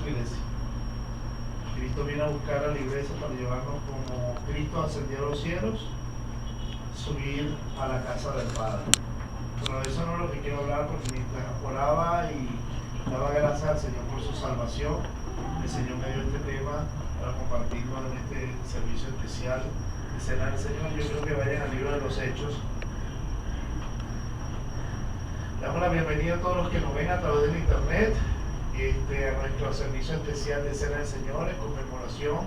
su iglesia. Cristo viene a buscar a la iglesia para llevarnos como Cristo ascendió a los cielos, subir a la casa del Padre. Pero de eso no es lo que quiero hablar, porque mientras oraba y daba gracias al Señor por su salvación, el Señor me dio este tema para compartirlo en este servicio especial de Cena del Señor. Yo creo que vayan al libro de los Hechos. Le damos la bienvenida a todos los que nos ven a través del internet a nuestro servicio especial de Cena del Señor en conmemoración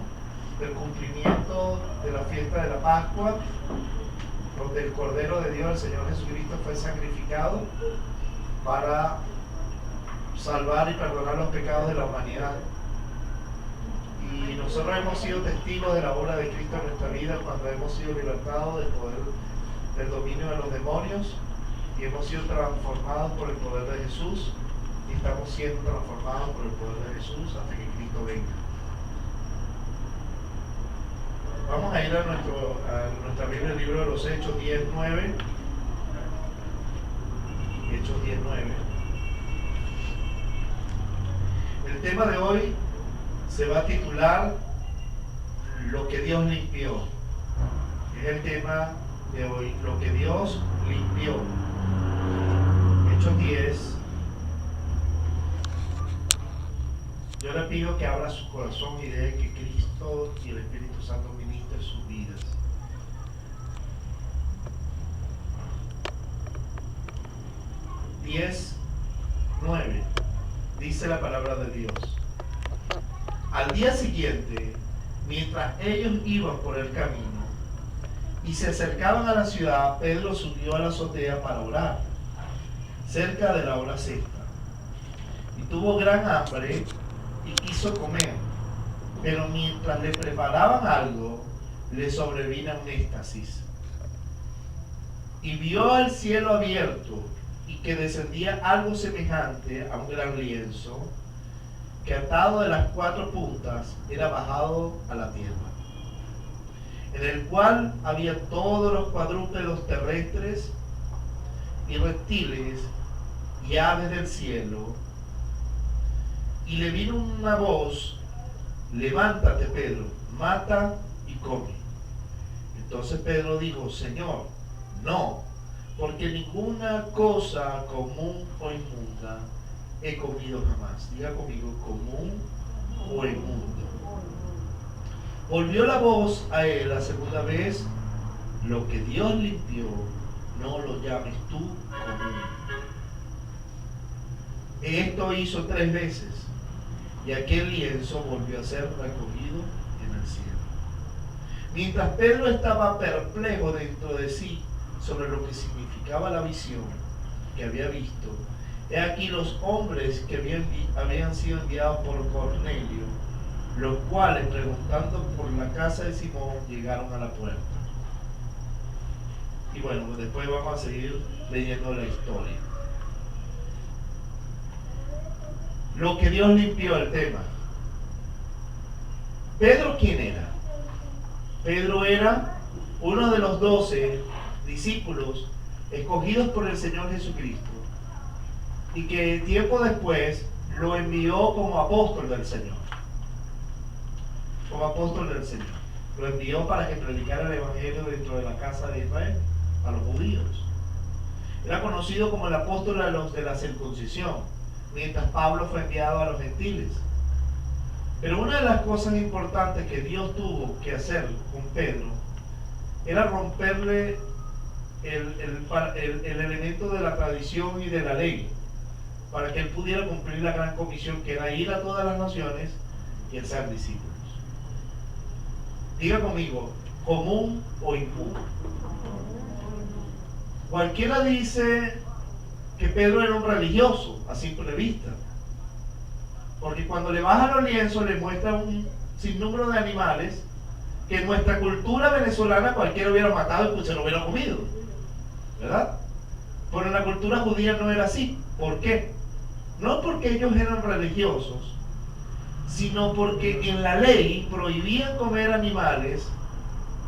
del cumplimiento de la fiesta de la Pascua, donde el Cordero de Dios, el Señor Jesucristo, fue sacrificado para salvar y perdonar los pecados de la humanidad. Y nosotros hemos sido testigos de la obra de Cristo en nuestra vida cuando hemos sido libertados del poder del dominio de los demonios y hemos sido transformados por el poder de Jesús, y estamos siendo transformados por el poder de Jesús hasta que Cristo venga. Vamos a ir a nuestra Biblia, el libro de los Hechos 10:9. Hechos 10:9. El tema de hoy se va a titular Lo que Dios limpió. Es el tema de hoy, lo que Dios limpió. Hechos 10. Yo le pido que abra su corazón y deje que Cristo y el Espíritu Santo ministren sus vidas. Diez, 9. Dice la palabra de Dios. Al día siguiente, mientras ellos iban por el camino y se acercaban a la ciudad, Pedro subió a la azotea para orar, cerca de la hora sexta. Y tuvo gran hambre y quiso comer, pero mientras le preparaban algo, le sobrevino un éxtasis. Y vio al cielo abierto y que descendía algo semejante a un gran lienzo, que atado de las 4 puntas era bajado a la tierra, en el cual había todos los cuadrúpedos terrestres y reptiles y aves del cielo. Y le vino una voz: levántate, Pedro, mata y come. Entonces Pedro dijo: Señor, no, porque ninguna cosa común o inmunda he comido jamás. Diga conmigo: común o inmundo. Volvió la voz a él la segunda vez: lo que Dios limpió, no lo llames tú común. Esto hizo 3 veces, y aquel lienzo volvió a ser recogido en el cielo. Mientras Pedro estaba perplejo dentro de sí sobre lo que significaba la visión que había visto, he aquí los hombres que habían sido enviados por Cornelio, los cuales, preguntando por la casa de Simón, llegaron a la puerta. Y bueno, pues después vamos a seguir leyendo la historia. Lo que Dios limpió, el tema. ¿Pedro quién era? Pedro era uno de los 12 discípulos escogidos por el Señor Jesucristo, y que tiempo después lo envió como apóstol del Señor. Como apóstol del Señor. Lo envió para que predicara el Evangelio dentro de la casa de Israel, a los judíos. Era conocido como el apóstol de la circuncisión, mientras Pablo fue enviado a los gentiles. Pero una de las cosas importantes que Dios tuvo que hacer con Pedro era romperle el elemento de la tradición y de la ley, para que él pudiera cumplir la gran comisión, que era ir a todas las naciones y el ser discípulos. Diga conmigo: común o inmundo. Cualquiera dice que Pedro era un religioso a simple vista, porque cuando le baja los lienzos le muestra un sinnúmero de animales que en nuestra cultura venezolana cualquiera hubiera matado y pues se lo hubiera comido, ¿verdad? Pero en la cultura judía no era así. ¿Por qué? No porque ellos eran religiosos, sino porque en la ley prohibían comer animales.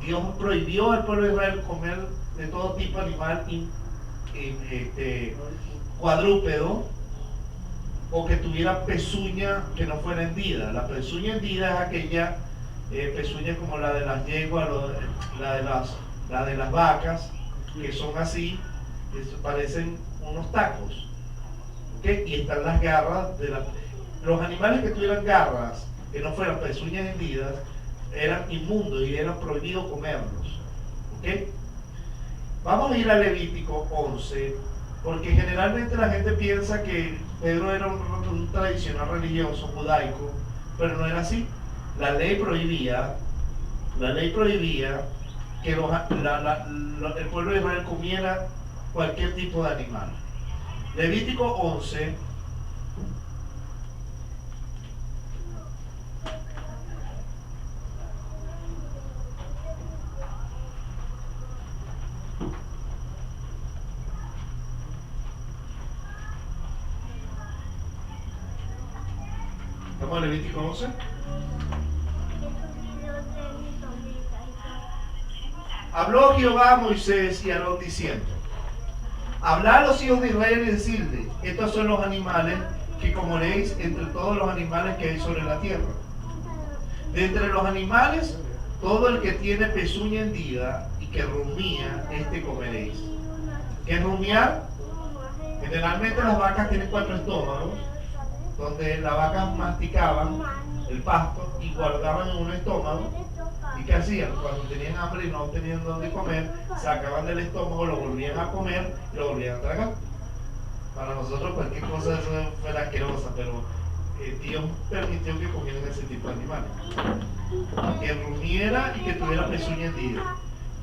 Dios prohibió al pueblo de Israel comer de todo tipo de animal cuadrúpedo o que tuviera pezuña que no fuera hendida. La pezuña hendida es aquella pezuña como la de las yeguas, la de las vacas, que son así, que parecen unos tacos. ¿Okay? Y están las garras de los animales que tuvieran garras que no fueran pezuñas hendidas eran inmundos y era prohibido comerlos. ¿Okay? Vamos a ir a Levítico 11, porque generalmente la gente piensa que Pedro era un tradicional religioso judaico, pero no era así. La ley prohibía que el pueblo de Israel comiera cualquier tipo de animal. Levítico 11, ¿estamos en Levítico 11? Habló Jehová a Moisés y a Aarón diciendo: hablad a los hijos de Israel y decirle: estos son los animales que comeréis entre todos los animales que hay sobre la tierra. De entre los animales, todo el que tiene pezuña hendida y que rumía, este comeréis. ¿Qué es rumiar? Generalmente las vacas tienen 4 estómagos, donde las vacas masticaban el pasto y guardaban en un estómago. ¿Y qué hacían? Cuando tenían hambre y no tenían dónde comer, sacaban del estómago, lo volvían a comer y lo volvían a tragar. Para nosotros cualquier cosa de eso fue asquerosa, pero Dios permitió que comieran ese tipo de animales. Que rumiera y que tuviera pezuña hendida.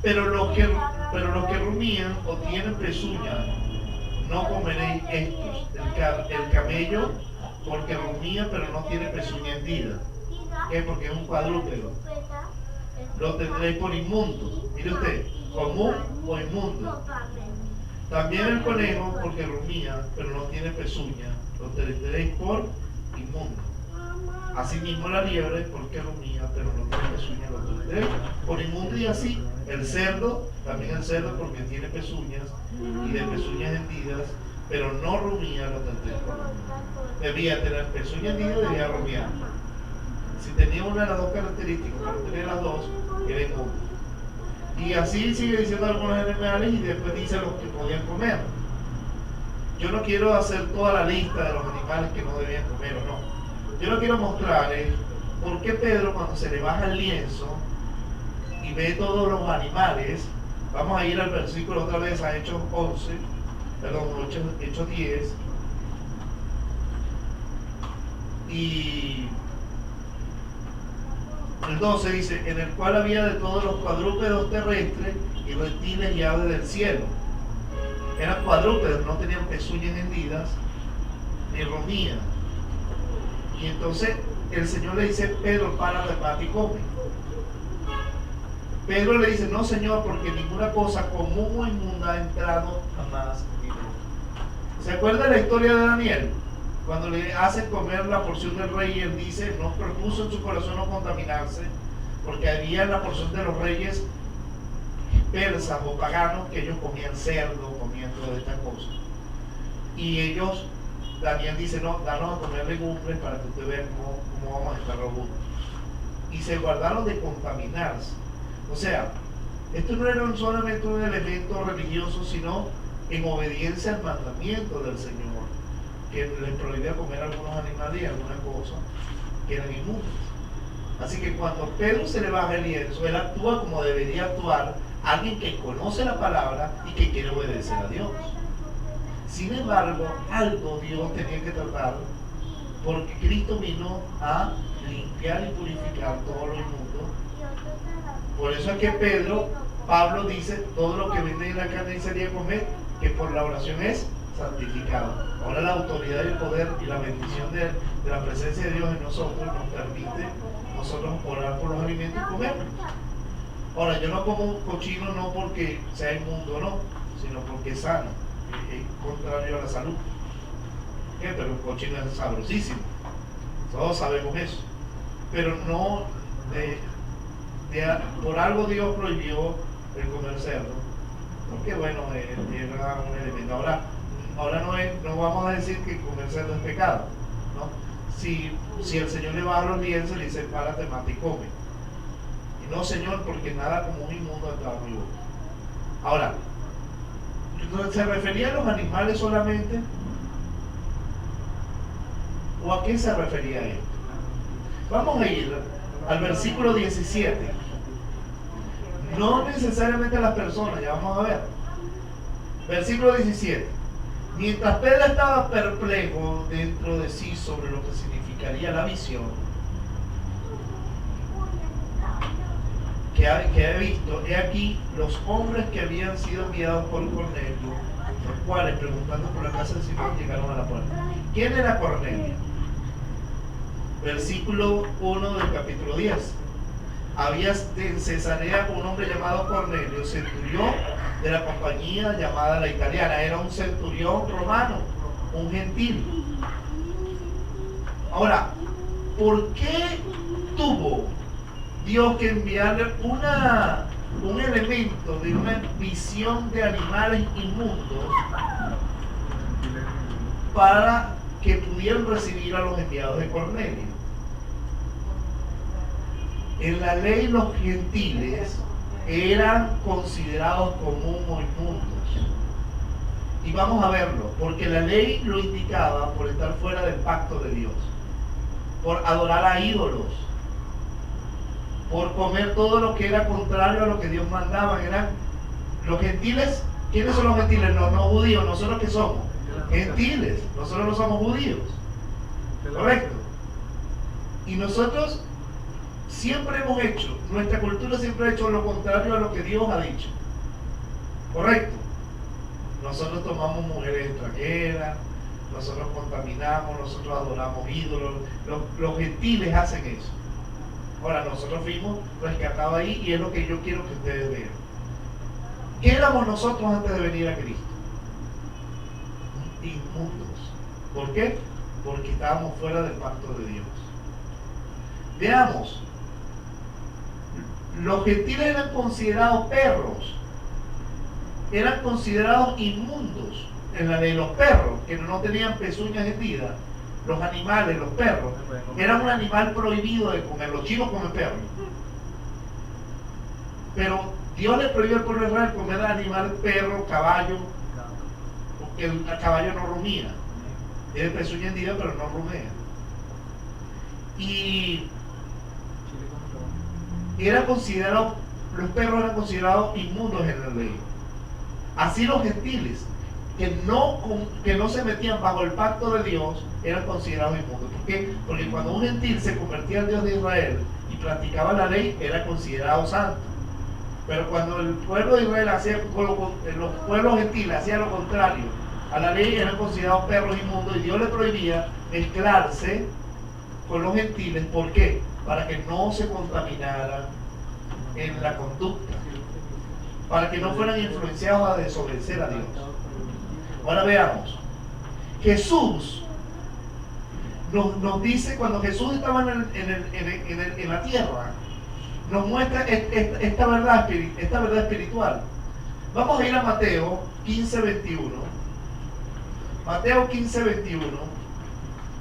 Pero los que rumían o tienen pezuña, no comeréis estos. El camello, porque rumía pero no tiene pezuña hendida. ¿Qué? Porque es un cuadrúpedo. Lo tendréis por inmundo. Mire usted, común o inmundo. También el conejo, porque rumía, pero no tiene pezuña, lo tendréis por inmundo. Asimismo la liebre, porque rumía, pero no tiene pezuña, lo tendréis por inmundo. Y así el cerdo, también el cerdo, porque tiene pezuñas y de pezuñas hendidas, pero no rumía, lo tendréis por inmundo. Debía tener pezuña hendida, debía rumiar. Si tenía una de las dos características, pero tenía las dos, era inmundo. Y así sigue diciendo algunos animales y después dice los que podían comer. Yo no quiero hacer toda la lista de los animales que no debían comer o no. Yo lo quiero mostrar es por qué Pedro, cuando se le baja el lienzo y ve todos los animales, vamos a ir al versículo otra vez a Hechos 11, perdón, Hechos 10, y el 12 dice: en el cual había de todos los cuadrúpedos terrestres y reptiles y aves del cielo. Eran cuadrúpedos, no tenían pezuñas hendidas ni rumían. Y entonces el Señor le dice: Pedro, para y come. Pedro le dice: no, Señor, porque ninguna cosa común o inmunda ha entrado jamás en mí. ¿Se acuerda de la historia de Daniel? Cuando le hacen comer la porción del rey, él dice, no propuso en su corazón no contaminarse, porque había en la porción de los reyes persas o paganos que ellos comían cerdo, comían todas estas cosas. Y ellos, Daniel dice, no, danos a comer legumbres para que usted vea cómo vamos a estar robustos. Y se guardaron de contaminarse. O sea, esto no era solamente un elemento religioso, sino en obediencia al mandamiento del Señor, que les prohibía comer algunos animales y algunas cosas que eran inmundas. Así que cuando Pedro se le baja el lienzo, él actúa como debería actuar alguien que conoce la palabra y que quiere obedecer a Dios. Sin embargo, algo Dios tenía que tratar, porque Cristo vino a limpiar y purificar todo lo inmundo. Por eso es que Pablo dice, todo lo que viene de la carne sería comer, que por la oración es santificado. Ahora la autoridad y el poder y la bendición de la presencia de Dios en nosotros nos permite nosotros orar por los alimentos y comerlos. Ahora, yo no como cochino no porque sea inmundo o no, sino porque es sano, es contrario a la salud. Pero el cochino es sabrosísimo, todos sabemos eso, pero no por algo Dios prohibió el comer cerdo, porque bueno, era un elemento. Ahora no vamos a decir que comer cerdo es pecado, si el Señor le baja los lienzos, le dice, párate, mata y come. Y no, Señor, porque nada como un inmundo ha entrado en mi boca. Ahora, ¿se refería a los animales solamente? ¿O a qué se refería esto? Vamos a ir al versículo 17. No necesariamente a las personas, ya vamos a ver. Versículo 17. Mientras Pedro estaba perplejo dentro de sí sobre lo que significaría la visión que he visto, he aquí los hombres que habían sido enviados por Cornelio, los cuales, preguntando por la casa de Simón, llegaron a la puerta. ¿Quién era Cornelio? Versículo 1 del capítulo 10. Había en Cesarea un hombre llamado Cornelio, centurión de la compañía llamada la italiana. Era un centurión romano, un gentil. Ahora, ¿por qué tuvo Dios que enviarle un elemento de una visión de animales inmundos para que pudieran recibir a los enviados de Cornelio? En la ley los gentiles eran considerados como inmundos. Y vamos a verlo, porque la ley lo indicaba por estar fuera del pacto de Dios, por adorar a ídolos, por comer todo lo que era contrario a lo que Dios mandaba. Eran los gentiles. ¿Quiénes son los gentiles? No judíos. ¿Nosotros qué somos? Gentiles. Nosotros no somos judíos. ¿Correcto? Y nosotros siempre hemos hecho, nuestra cultura siempre ha hecho lo contrario a lo que Dios ha dicho. ¿Correcto? Nosotros tomamos mujeres extranjeras, nosotros contaminamos, nosotros adoramos ídolos. Los gentiles hacen eso. Ahora, nosotros fuimos rescatados ahí y es lo que yo quiero que ustedes vean. ¿Qué éramos nosotros antes de venir a Cristo? Inmundos. ¿Por qué? Porque estábamos fuera del pacto de Dios. Veamos. Los gentiles eran considerados perros. Eran considerados inmundos en la ley. Los perros, que no tenían pezuñas hendidas, los animales, los perros, eran un animal prohibido de comer. Los chinos comen perros. Pero Dios le prohibió al pueblo de Israel comer animal, perro, caballo, porque el caballo no rumía. Tiene pezuña hendida, pero no rumea. Y era considerado, los perros eran considerados inmundos en la ley. Así los gentiles, que no se metían bajo el pacto de Dios, eran considerados inmundos. ¿Por qué? Porque cuando un gentil se convertía en Dios de Israel y practicaba la ley, era considerado santo. Pero cuando el pueblo de Israel los pueblos gentiles hacían lo contrario a la ley, eran considerados perros inmundos, y Dios le prohibía mezclarse con los gentiles. ¿Por qué? Para que no se contaminaran en la conducta, para que no fueran influenciados a desobedecer a Dios. Ahora veamos. Jesús nos dice, cuando Jesús estaba en la tierra, nos muestra esta verdad espiritual. Vamos a ir a Mateo 15:21. Mateo 15:21.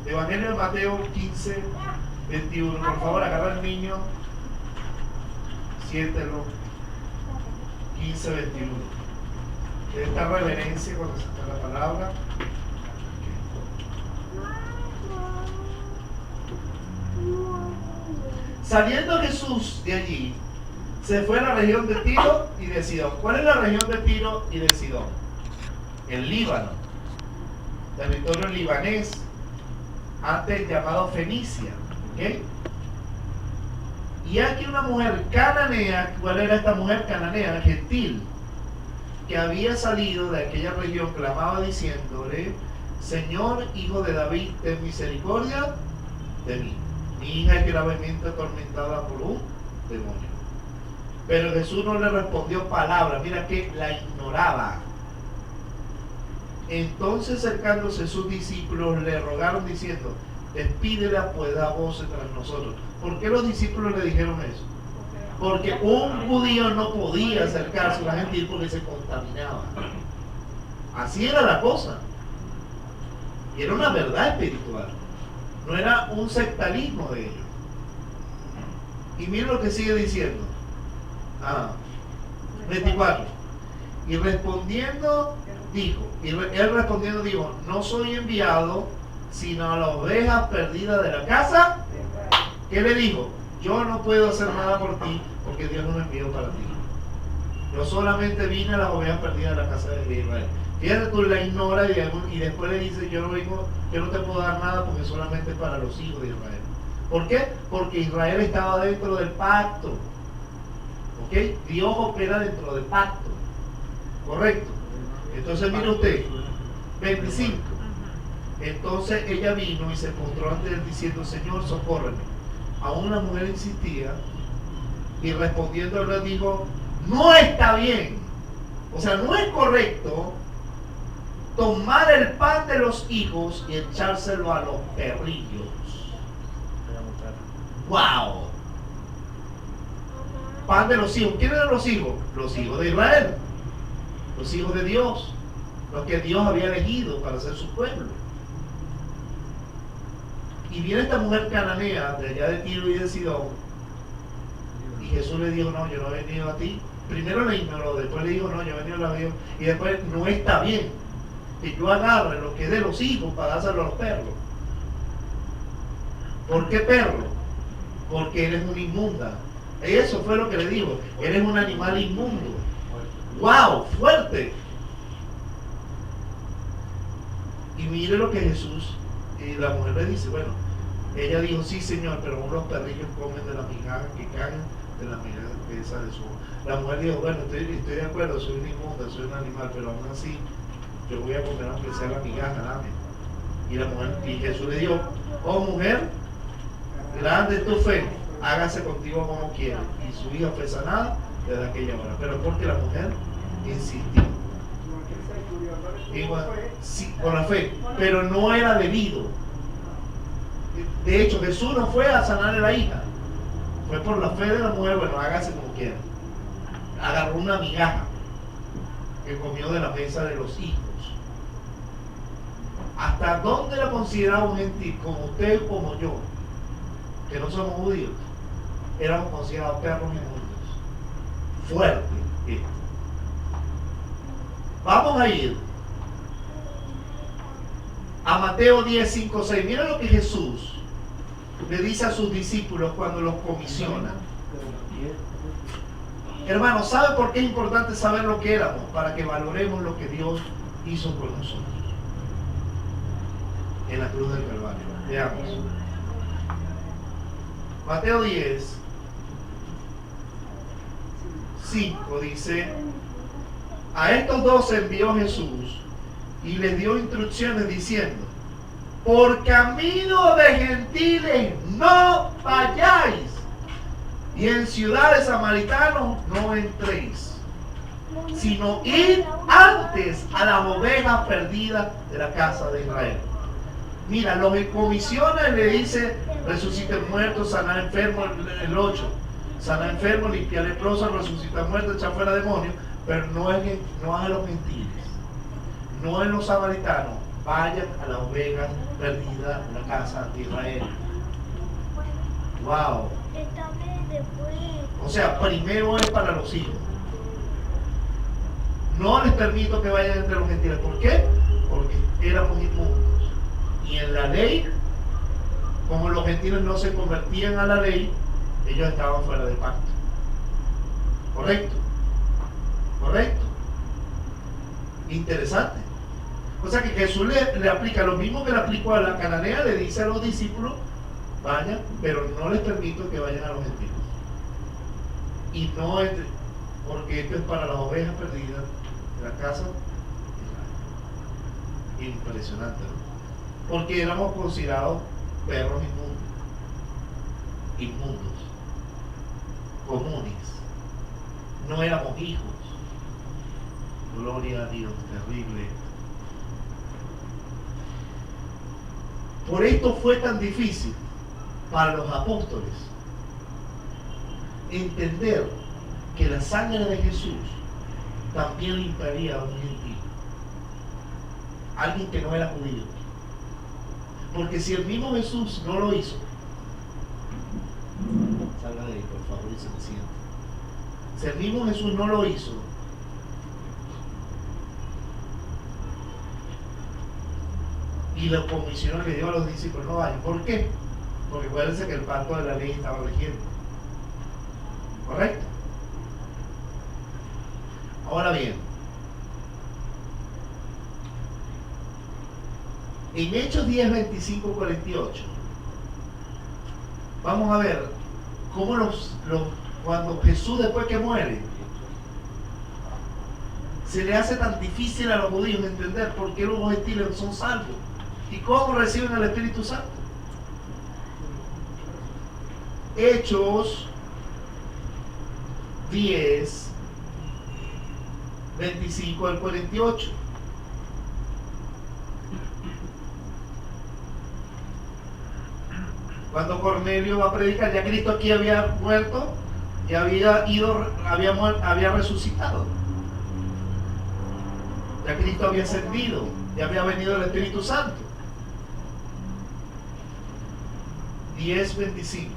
Evangelio de Mateo 15:21. Por favor, agarra al niño, siéntelo. 15:21. Esta reverencia cuando se está la palabra. Saliendo Jesús de allí, se fue a la región de Tiro y de Sidón. ¿Cuál es la región de Tiro y de Sidón? El Líbano, territorio libanés, antes llamado Fenicia. ¿Okay? Y aquí una mujer cananea. ¿Cuál era esta mujer cananea? Gentil, que había salido de aquella región, clamaba diciéndole: Señor, hijo de David, ten misericordia de mí. Mi hija es gravemente atormentada por un demonio. Pero Jesús no le respondió palabra. Mira que la ignoraba. Entonces, acercándose sus discípulos, le rogaron diciendo: despídela, pues da voces tras nosotros. ¿Por qué los discípulos le dijeron eso? Porque un judío no podía acercarse a la gentil porque se contaminaba. Así era la cosa. Y era una verdad espiritual. No era un sectarismo de ellos. Y miren lo que sigue diciendo. 24. Y respondiendo dijo, él respondiendo dijo, no soy enviado sino a las ovejas perdidas de la casa. ¿Qué le dijo? Yo no puedo hacer nada por ti porque Dios no me envió para ti. Yo solamente vine a las ovejas perdidas de la casa de Israel. Fíjate, tú la ignoras y después le dices, yo no te puedo dar nada porque solamente es para los hijos de Israel. ¿Por qué? Porque Israel estaba dentro del pacto. ¿Ok? Dios opera dentro del pacto. ¿Correcto? Entonces mire usted, 25. Entonces ella vino y se postró ante él diciendo, Señor, socórreme. Aún la mujer insistía y respondiendo le dijo, no está bien, o sea, no es correcto tomar el pan de los hijos y echárselo a los perrillos. ¡Wow! Pan de los hijos. ¿Quiénes eran los hijos? Los hijos de Israel, los hijos de Dios, los que Dios había elegido para ser su pueblo. Y viene esta mujer cananea de allá de Tiro y de Sidón, y Jesús le dijo, no, yo no he venido a ti. Primero le ignoró, después le dijo, no, yo he venido a la Dios. Y después, no está bien que yo agarre lo que es de los hijos para dárselo a los perros. ¿Por qué perro? Porque eres una inmunda. Eso fue lo que le dijo, eres un animal inmundo. ¡Wow! ¡Fuerte! Y mire lo que Jesús y la mujer le dice, bueno, ella dijo, sí Señor, pero aún los perrillos comen de la migaja que caen de la mesa de su... La mujer dijo, bueno, estoy de acuerdo, soy una inmunda, soy un animal, pero aún así yo voy a comer aunque sea la migaja, dame. Y la mujer, y Jesús le dijo, oh mujer, grande es tu fe, hágase contigo como quieras. Y su hija fue sanada desde aquella hora, pero porque la mujer insistió. Igual, sí, con la fe, pero no era debido. De hecho, Jesús no fue a sanarle a la hija, fue por la fe de la mujer. Bueno, hágase como quiera. Agarró una migaja que comió de la mesa de los hijos. ¿Hasta dónde la consideraba un gentil como usted, como yo, que no somos judíos? Éramos considerados perros inmundos. Fuerte esto. Vamos a ir a Mateo 10, 5, 6. Mira lo que Jesús le dice a sus discípulos cuando los comisiona. Hermanos, ¿sabe por qué es importante saber lo que éramos? Para que valoremos lo que Dios hizo con nosotros en la cruz del Calvario. Veamos. Mateo 10, 5 dice, a estos dos envió Jesús y les dio instrucciones diciendo, por camino de gentiles no vayáis, y en ciudades samaritanos no entréis, sino id antes a las ovejas perdidas de la casa de Israel. Mira, lo que comisiona y le dice, resuciten muertos, sanar enfermos, el 8, sanar enfermos, limpiar leprosos, resucitar muertos, echar fuera demonios, pero no a los gentiles, no en los samaritanos. Vayan a las ovejas perdidas de la casa de Israel. Wow. O sea, primero es para los hijos. No les permito que vayan entre los gentiles. ¿Por qué? Porque éramos inmundos. Y en la ley, como los gentiles no se convertían a la ley, ellos estaban fuera de pacto. ¿Correcto? ¿Correcto? Interesante. O sea que Jesús le aplica lo mismo que le aplicó a la cananea, le dice a los discípulos, vayan, pero no les permito que vayan a los gentiles. Y no entre, porque esto es para las ovejas perdidas de la casa de Israel. Impresionante, ¿no? Porque éramos considerados perros inmundos, comunes. No éramos hijos. Gloria a Dios, terrible. Por esto fue tan difícil para los apóstoles entender que la sangre de Jesús también limpiaría a un gentil, alguien que no era judío. Porque si el mismo Jesús no lo hizo, salga de ahí por favor y se me sienta. Si el mismo Jesús no lo hizo, y la comisión le dio a los discípulos, no vayan. ¿Por qué? Porque acuérdense que el pacto de la ley estaba rigiendo. ¿Correcto? Ahora bien, en Hechos 10, 25, 48, vamos a ver cómo cuando Jesús, después que muere, se le hace tan difícil a los judíos entender por qué los gentiles son salvos y cómo reciben el Espíritu Santo. Hechos 10, 25 al 48. Cuando Cornelio va a predicar, ya Cristo aquí había muerto, ya había resucitado. Ya Cristo había ascendido, ya había venido el Espíritu Santo. 10:25.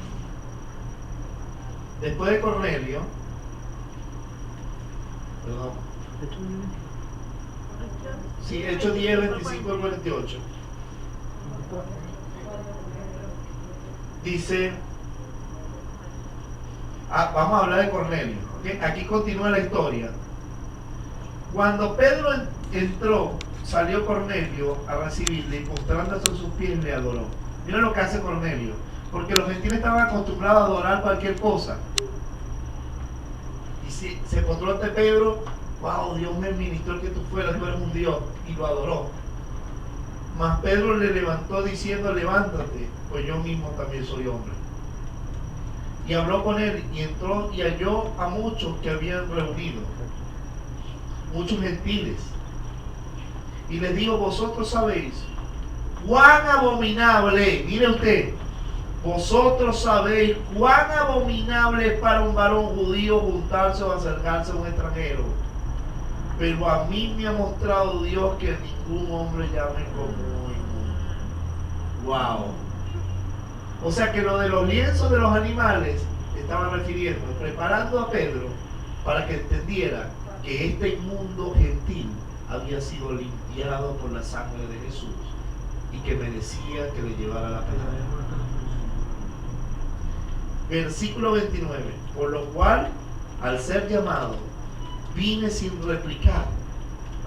Después de Cornelio, perdón. Sí, Hechos 10, 25 al 48. Dice, vamos a hablar de Cornelio, ¿okay? Aquí continúa la historia. Cuando Pedro entró, salió Cornelio a recibirle y postrándose a sus pies le adoró. Mira lo que hace Cornelio, porque los gentiles estaban acostumbrados a adorar cualquier cosa. Y si se postró ante Pedro, wow, Dios me ministró que tú eres un Dios, y lo adoró. Mas Pedro le levantó diciendo, levántate, pues yo mismo también soy hombre. Y habló con él, y entró y halló a muchos que habían reunido, muchos gentiles. Y les digo, vosotros sabéis cuán abominable, mire usted, vosotros sabéis cuán abominable es para un varón judío juntarse o acercarse a un extranjero. Pero a mí me ha mostrado Dios que ningún hombre llame como inmundo. Wow. O sea que lo de los lienzos de los animales estaba refiriendo, preparando a Pedro para que entendiera que este inmundo gentil había sido limpiado por la sangre de Jesús y que merecía que le llevara la pena. Versículo 29. Por lo cual, al ser llamado, vine sin replicar.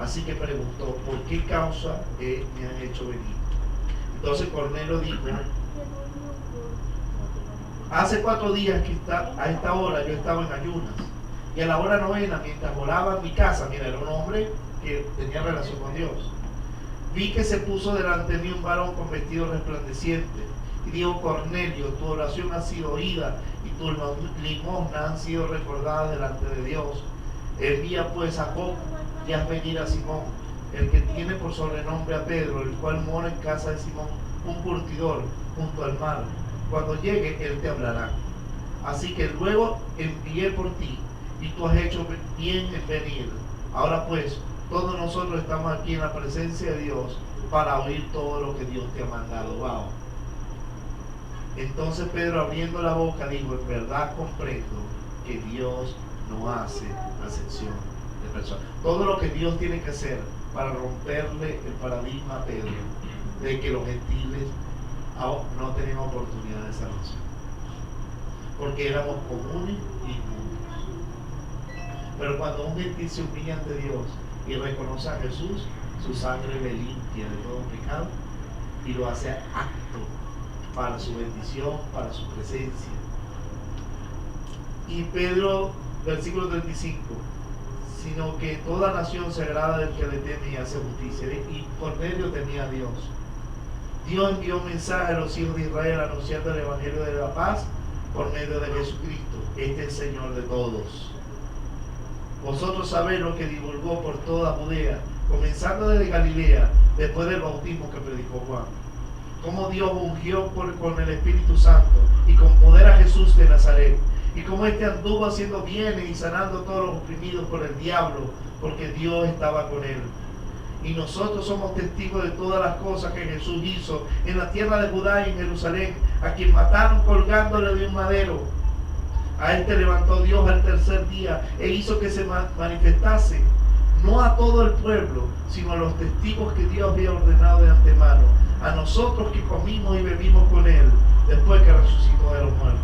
Así que preguntó, ¿por qué causa me han hecho venir? Entonces Cornelio dijo, hace 4 días que a esta hora yo estaba en ayunas, y a la hora novena, mientras oraba en mi casa, mira, era un hombre que tenía relación con Dios, vi que se puso delante de mí un varón con vestido resplandeciente, y dijo, Cornelio, tu oración ha sido oída, y tus limosnas han sido recordadas delante de Dios. Envía pues a Job y haz venir a Simón, el que tiene por sobrenombre a Pedro, el cual mora en casa de Simón, un curtidor, junto al mar. Cuando llegue, él te hablará. Así que luego envié por ti, y tú has hecho bien en venir. Ahora pues, todos nosotros estamos aquí en la presencia de Dios para oír todo lo que Dios te ha mandado. Wow. Entonces Pedro, abriendo la boca, dijo, en verdad comprendo que Dios no hace acepción de personas. Todo lo que Dios tiene que hacer para romperle el paradigma a Pedro de que los gentiles no tenían oportunidad de salvación, porque éramos comunes y inmundos. Pero cuando un gentil se humilla ante Dios y reconoce a Jesús, su sangre le limpia de todo pecado y lo hace apto para su bendición, para su presencia. Y Pedro, versículo 35, sino que toda nación se agrada del que le teme y hace justicia. Y Cornelio temía a Dios. Dios envió un mensaje a los hijos de Israel anunciando el evangelio de la paz por medio de Jesucristo. Este es el Señor de todos. Vosotros sabéis lo que divulgó por toda Judea, comenzando desde Galilea, después del bautismo que predicó Juan. Cómo Dios ungió con el Espíritu Santo y con poder a Jesús de Nazaret. Y cómo éste anduvo haciendo bienes y sanando a todos los oprimidos por el diablo, porque Dios estaba con él. Y nosotros somos testigos de todas las cosas que Jesús hizo en la tierra de Judá y en Jerusalén, a quien mataron colgándole de un madero. A este levantó Dios al tercer día e hizo que se manifestase, no a todo el pueblo, sino a los testigos que Dios había ordenado de antemano, a nosotros que comimos y bebimos con Él, después que resucitó de los muertos.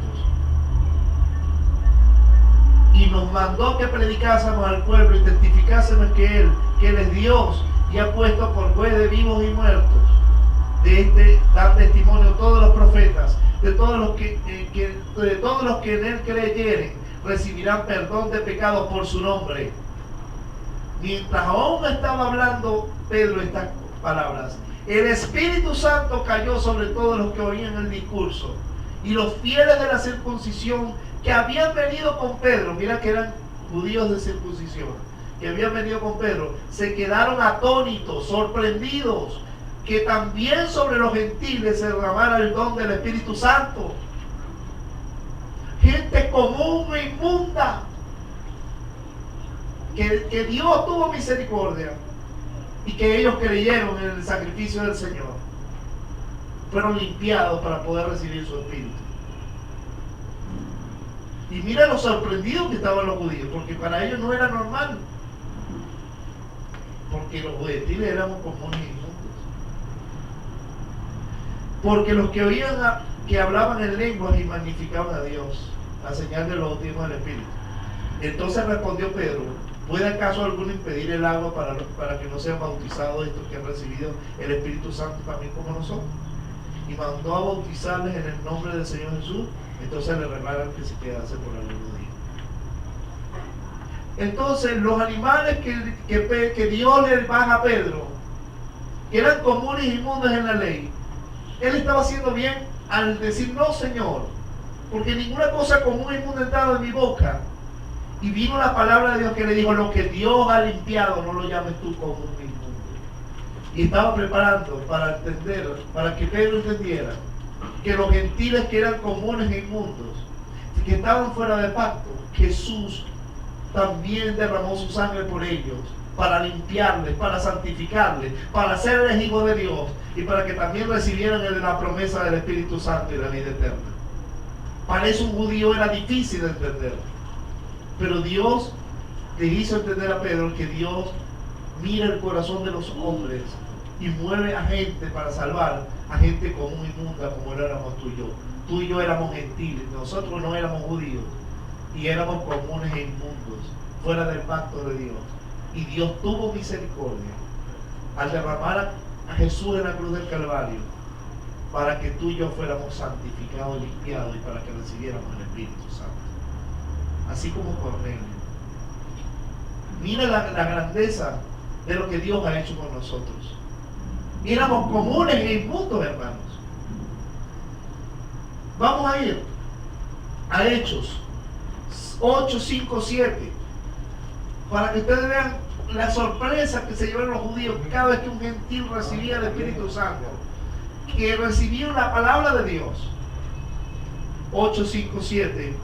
Y nos mandó que predicásemos al pueblo y testificásemos que Él es Dios y ha puesto por juez de vivos y muertos. De este dan testimonio todos los profetas, de todos los que en Él creyeren, recibirán perdón de pecados por su nombre. Mientras aún estaba hablando Pedro estas palabras, el Espíritu Santo cayó sobre todos los que oían el discurso. Y los fieles de la circuncisión que habían venido con Pedro, mira que eran judíos de circuncisión, que habían venido con Pedro, se quedaron atónitos, sorprendidos, que también sobre los gentiles se derramara el don del Espíritu Santo. Gente común e inmunda, que Dios tuvo misericordia y que ellos creyeron en el sacrificio del Señor, fueron limpiados para poder recibir su Espíritu. Y mira lo sorprendidos que estaban los judíos, porque para ellos no era normal, porque los gentiles éramos comunes y inmundos, porque los que oían que hablaban en lenguas y magnificaban a Dios, la señal de los bautismos del Espíritu. Entonces respondió Pedro: ¿puede acaso alguno impedir el agua para que no sean bautizados estos que han recibido el Espíritu Santo también como nosotros? Y mandó a bautizarles en el nombre del Señor Jesús. Entonces le regalan que se quedase por algunos días. Entonces los animales que Dios le baja a Pedro, que eran comunes y inmundos en la ley, él estaba haciendo bien al decir: no, Señor, porque ninguna cosa común e inmunda ha entrado en mi boca. Y vino la palabra de Dios que le dijo: lo que Dios ha limpiado, no lo llames tú común e inmundo. Y estaba preparando para entender, para que Pedro entendiera que los gentiles que eran comunes e inmundos, que estaban fuera de pacto, Jesús también derramó su sangre por ellos, para limpiarles, para santificarles, para ser elegidos de Dios y para que también recibieran la promesa del Espíritu Santo y la vida eterna. Para eso un judío era difícil de entender, pero Dios le hizo entender a Pedro que Dios mira el corazón de los hombres y mueve a gente para salvar a gente común y inmunda como lo éramos tú y yo. Tú y yo éramos gentiles, nosotros no éramos judíos y éramos comunes e inmundos, fuera del pacto de Dios. Y Dios tuvo misericordia al derramar a Jesús en la cruz del Calvario para que tú y yo fuéramos santificados, limpiados y para que recibiéramos el Espíritu Santo. Así como Cornelio. Mira la grandeza de lo que Dios ha hecho con nosotros. Éramos comunes e inmundos, hermanos. Vamos a ir a Hechos 8, 5, 7 para que ustedes vean la sorpresa que se llevaron los judíos cada vez que un gentil recibía el Espíritu Santo, que recibieron la palabra de Dios. 8, 5, 7.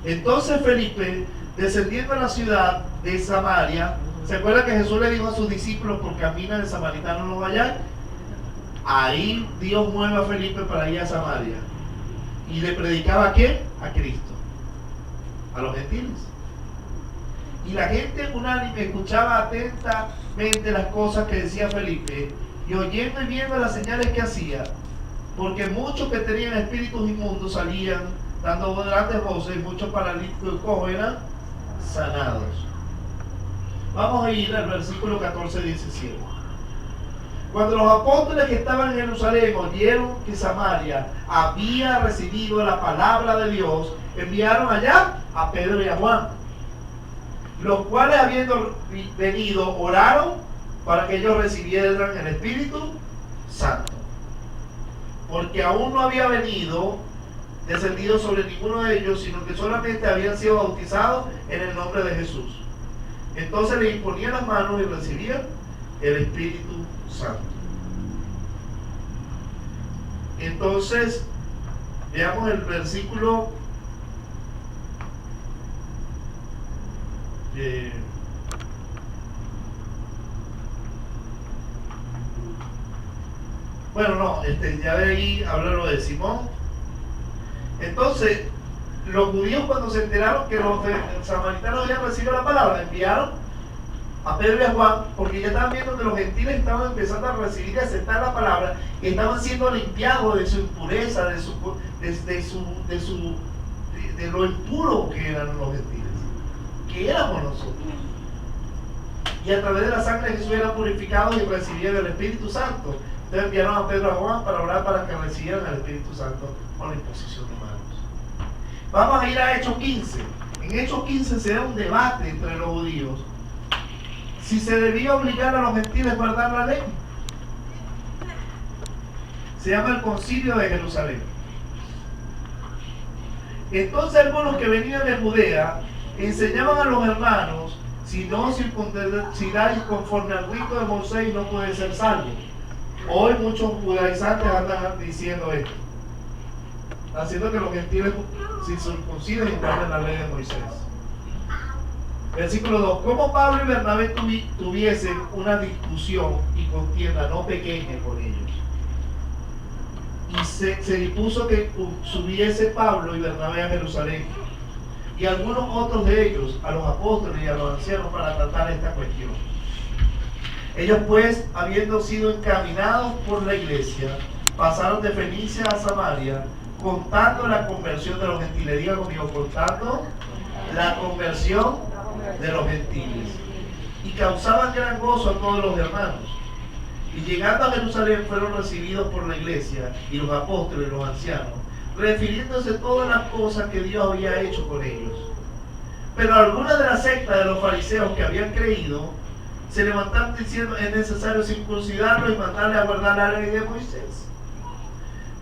Entonces Felipe, descendiendo a la ciudad de Samaria, ¿se acuerda que Jesús le dijo a sus discípulos: por camino de samaritano no vayáis? Ahí Dios mueve a Felipe para ir a Samaria. ¿Y le predicaba a quién? A Cristo, a los gentiles. Y la gente unánime escuchaba atentamente las cosas que decía Felipe, y oyendo y viendo las señales que hacía, porque muchos que tenían espíritus inmundos salían dando grandes voces, y muchos paralíticos y cojos eran sanados. Vamos a ir al versículo 14-17. Cuando los apóstoles que estaban en Jerusalén oyeron que Samaria había recibido la palabra de Dios, enviaron allá a Pedro y a Juan, los cuales, habiendo venido, oraron para que ellos recibieran el Espíritu Santo, porque aún no había descendido sobre ninguno de ellos, sino que solamente habían sido bautizados en el nombre de Jesús. Entonces le imponían las manos y recibían el Espíritu Santo. Entonces veamos el versículo Bueno, no, ya de ahí habla lo de Simón. Entonces, los judíos cuando se enteraron que los samaritanos habían recibido la palabra, enviaron a Pedro y a Juan, porque ya estaban viendo que los gentiles estaban empezando a recibir y aceptar la palabra, y estaban siendo limpiados de su impureza, de lo impuro que eran los gentiles, que éramos nosotros. Y a través de la sangre de Jesús eran purificados y recibían el Espíritu Santo. Entonces enviaron a Pedro y a Juan para orar para que recibieran el Espíritu Santo con la imposición de manos. Vamos a ir a Hechos 15. En Hechos 15 se da un debate entre los judíos si se debía obligar a los gentiles a guardar la ley. Se llama el Concilio de Jerusalén. Entonces algunos que venían de Judea enseñaban a los hermanos: si no circuncidáis conforme al rito de Moisés, no puede ser salvo. Hoy muchos judaizantes andan diciendo esto, haciendo que los gentiles se circunciden y guarden la ley de Moisés. Versículo 2. Como Pablo y Bernabé tuviesen una discusión y contienda no pequeña con ellos, y se dispuso que subiese Pablo y Bernabé a Jerusalén, y algunos otros de ellos a los apóstoles y a los ancianos, para tratar esta cuestión. Ellos pues, habiendo sido encaminados por la iglesia, pasaron de Fenicia a Samaria, contando la conversión de los gentiles. Diga conmigo: contando la conversión de los gentiles. Y causaban gran gozo a todos los hermanos. Y llegando a Jerusalén fueron recibidos por la iglesia y los apóstoles y los ancianos, refiriéndose todas las cosas que Dios había hecho con ellos. Pero algunas de la secta de los fariseos que habían creído se levantaron diciendo: es necesario circuncidarlo y mandarle a guardar la ley de Moisés.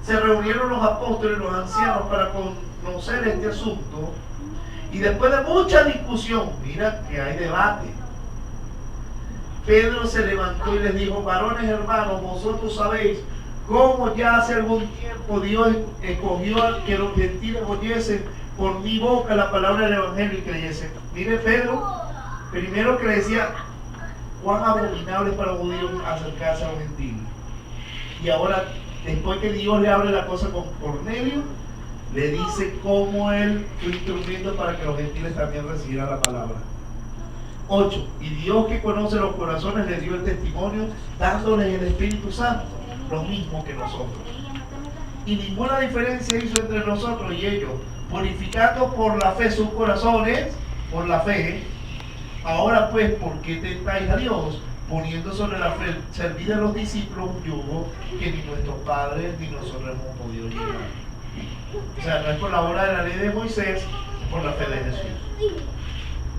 Se reunieron los apóstoles y los ancianos para conocer este asunto, y después de mucha discusión, mira que hay debate, Pedro se levantó y les dijo: varones hermanos, vosotros sabéis cómo ya hace algún tiempo Dios escogió que los gentiles oyesen por mi boca la palabra del evangelio y creyesen. Mire, Pedro, primero que le decía cuán abominable es para los judíos acercarse a los gentiles, y ahora, después que Dios le abre la cosa con Cornelio, le dice cómo él fue instrumento para que los gentiles también recibieran la palabra. 8. Y Dios, que conoce los corazones, les dio el testimonio dándoles el Espíritu Santo, lo mismo que nosotros. Y ninguna diferencia hizo entre nosotros y ellos, purificando por la fe sus corazones, por la fe. Ahora pues, ¿por qué tentáis a Dios, poniendo sobre la fe servid a los discípulos un yugo que ni nuestros padres ni nosotros hemos podido llevar? O sea, no es por la obra de la ley de Moisés, es por la fe de Jesús.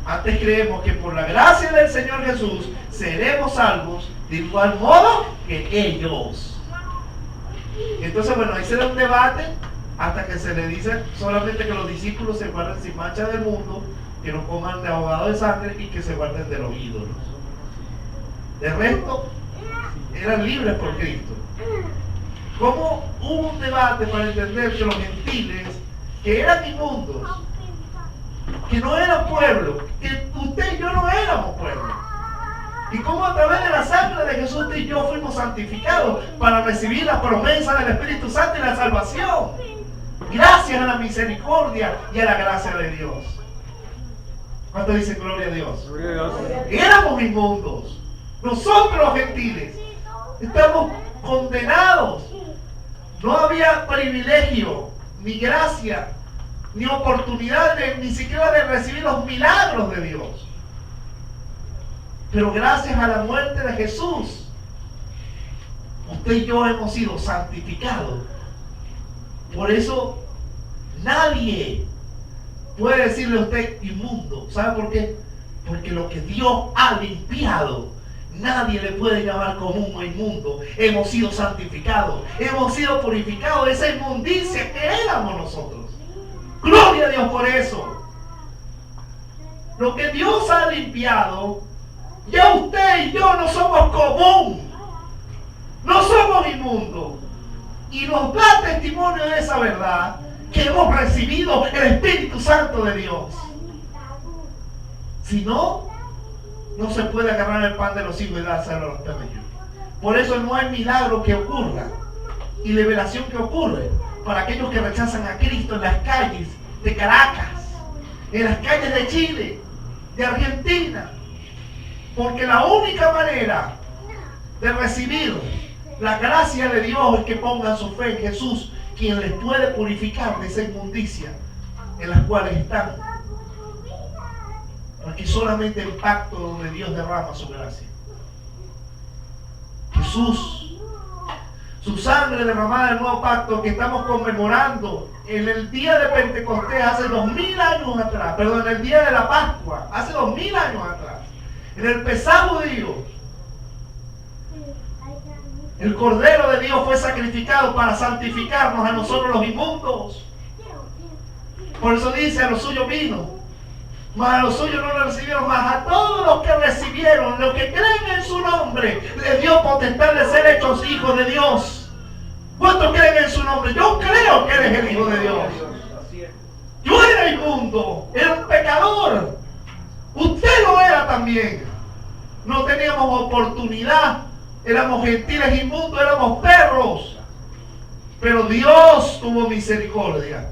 Antes creemos que por la gracia del Señor Jesús seremos salvos de igual modo que ellos. Entonces, bueno, ahí se da un debate hasta que se le dice solamente que los discípulos se guarden sin mancha del mundo, que no coman de ahogado de sangre y que se guarden de los ídolos. De resto, eran libres por Cristo. ¿Cómo hubo un debate para entender que los gentiles, que eran inmundos, que no eran pueblo, que usted y yo no éramos pueblo? Y cómo a través de la sangre de Jesús usted y yo fuimos santificados para recibir la promesa del Espíritu Santo y la salvación, gracias a la misericordia y a la gracia de Dios. ¿Cuánto dicen gloria a Dios? Gloria a Dios. Éramos inmundos. Nosotros los gentiles estamos condenados. No había privilegio, ni gracia, ni oportunidad, ni siquiera de recibir los milagros de Dios. Pero gracias a la muerte de Jesús, usted y yo hemos sido santificados. Por eso nadie puede decirle a usted inmundo. ¿Sabe por qué? Porque lo que Dios ha limpiado, nadie le puede llamar común o inmundo. Hemos sido santificados, hemos sido purificados de esa inmundicia que éramos nosotros. Gloria a Dios por eso. Lo que Dios ha limpiado, ya usted y yo no somos común, no somos inmundos. Y nos da testimonio de esa verdad, que hemos recibido el Espíritu Santo de Dios. Si no, no se puede agarrar el pan de los hijos y dárselo a los camellos. Por eso no hay milagro que ocurra y liberación que ocurre para aquellos que rechazan a Cristo en las calles de Caracas, en las calles de Chile, de Argentina. Porque la única manera de recibir la gracia de Dios es que pongan su fe en Jesús, quien les puede purificar de esa inmundicia en las cuales están. Porque solamente el pacto donde Dios derrama su gracia. Jesús, su sangre derramada del nuevo pacto que estamos conmemorando en el día de Pentecostés hace 2000 años atrás, perdón, en el día de la Pascua, hace 2000 años atrás, en el Pesaj judío, el Cordero de Dios fue sacrificado para santificarnos a nosotros los inmundos. Por eso dice, a los suyos vino, mas a los suyos no lo recibieron, mas a todos los que recibieron, los que creen en su nombre, les dio potestad de ser hechos hijos de Dios. ¿Cuántos creen en su nombre? Yo creo que eres el Hijo de Dios. Yo era inmundo, era un pecador. Usted lo era también. No teníamos oportunidad. Éramos gentiles inmundos, éramos perros. Pero Dios tuvo misericordia.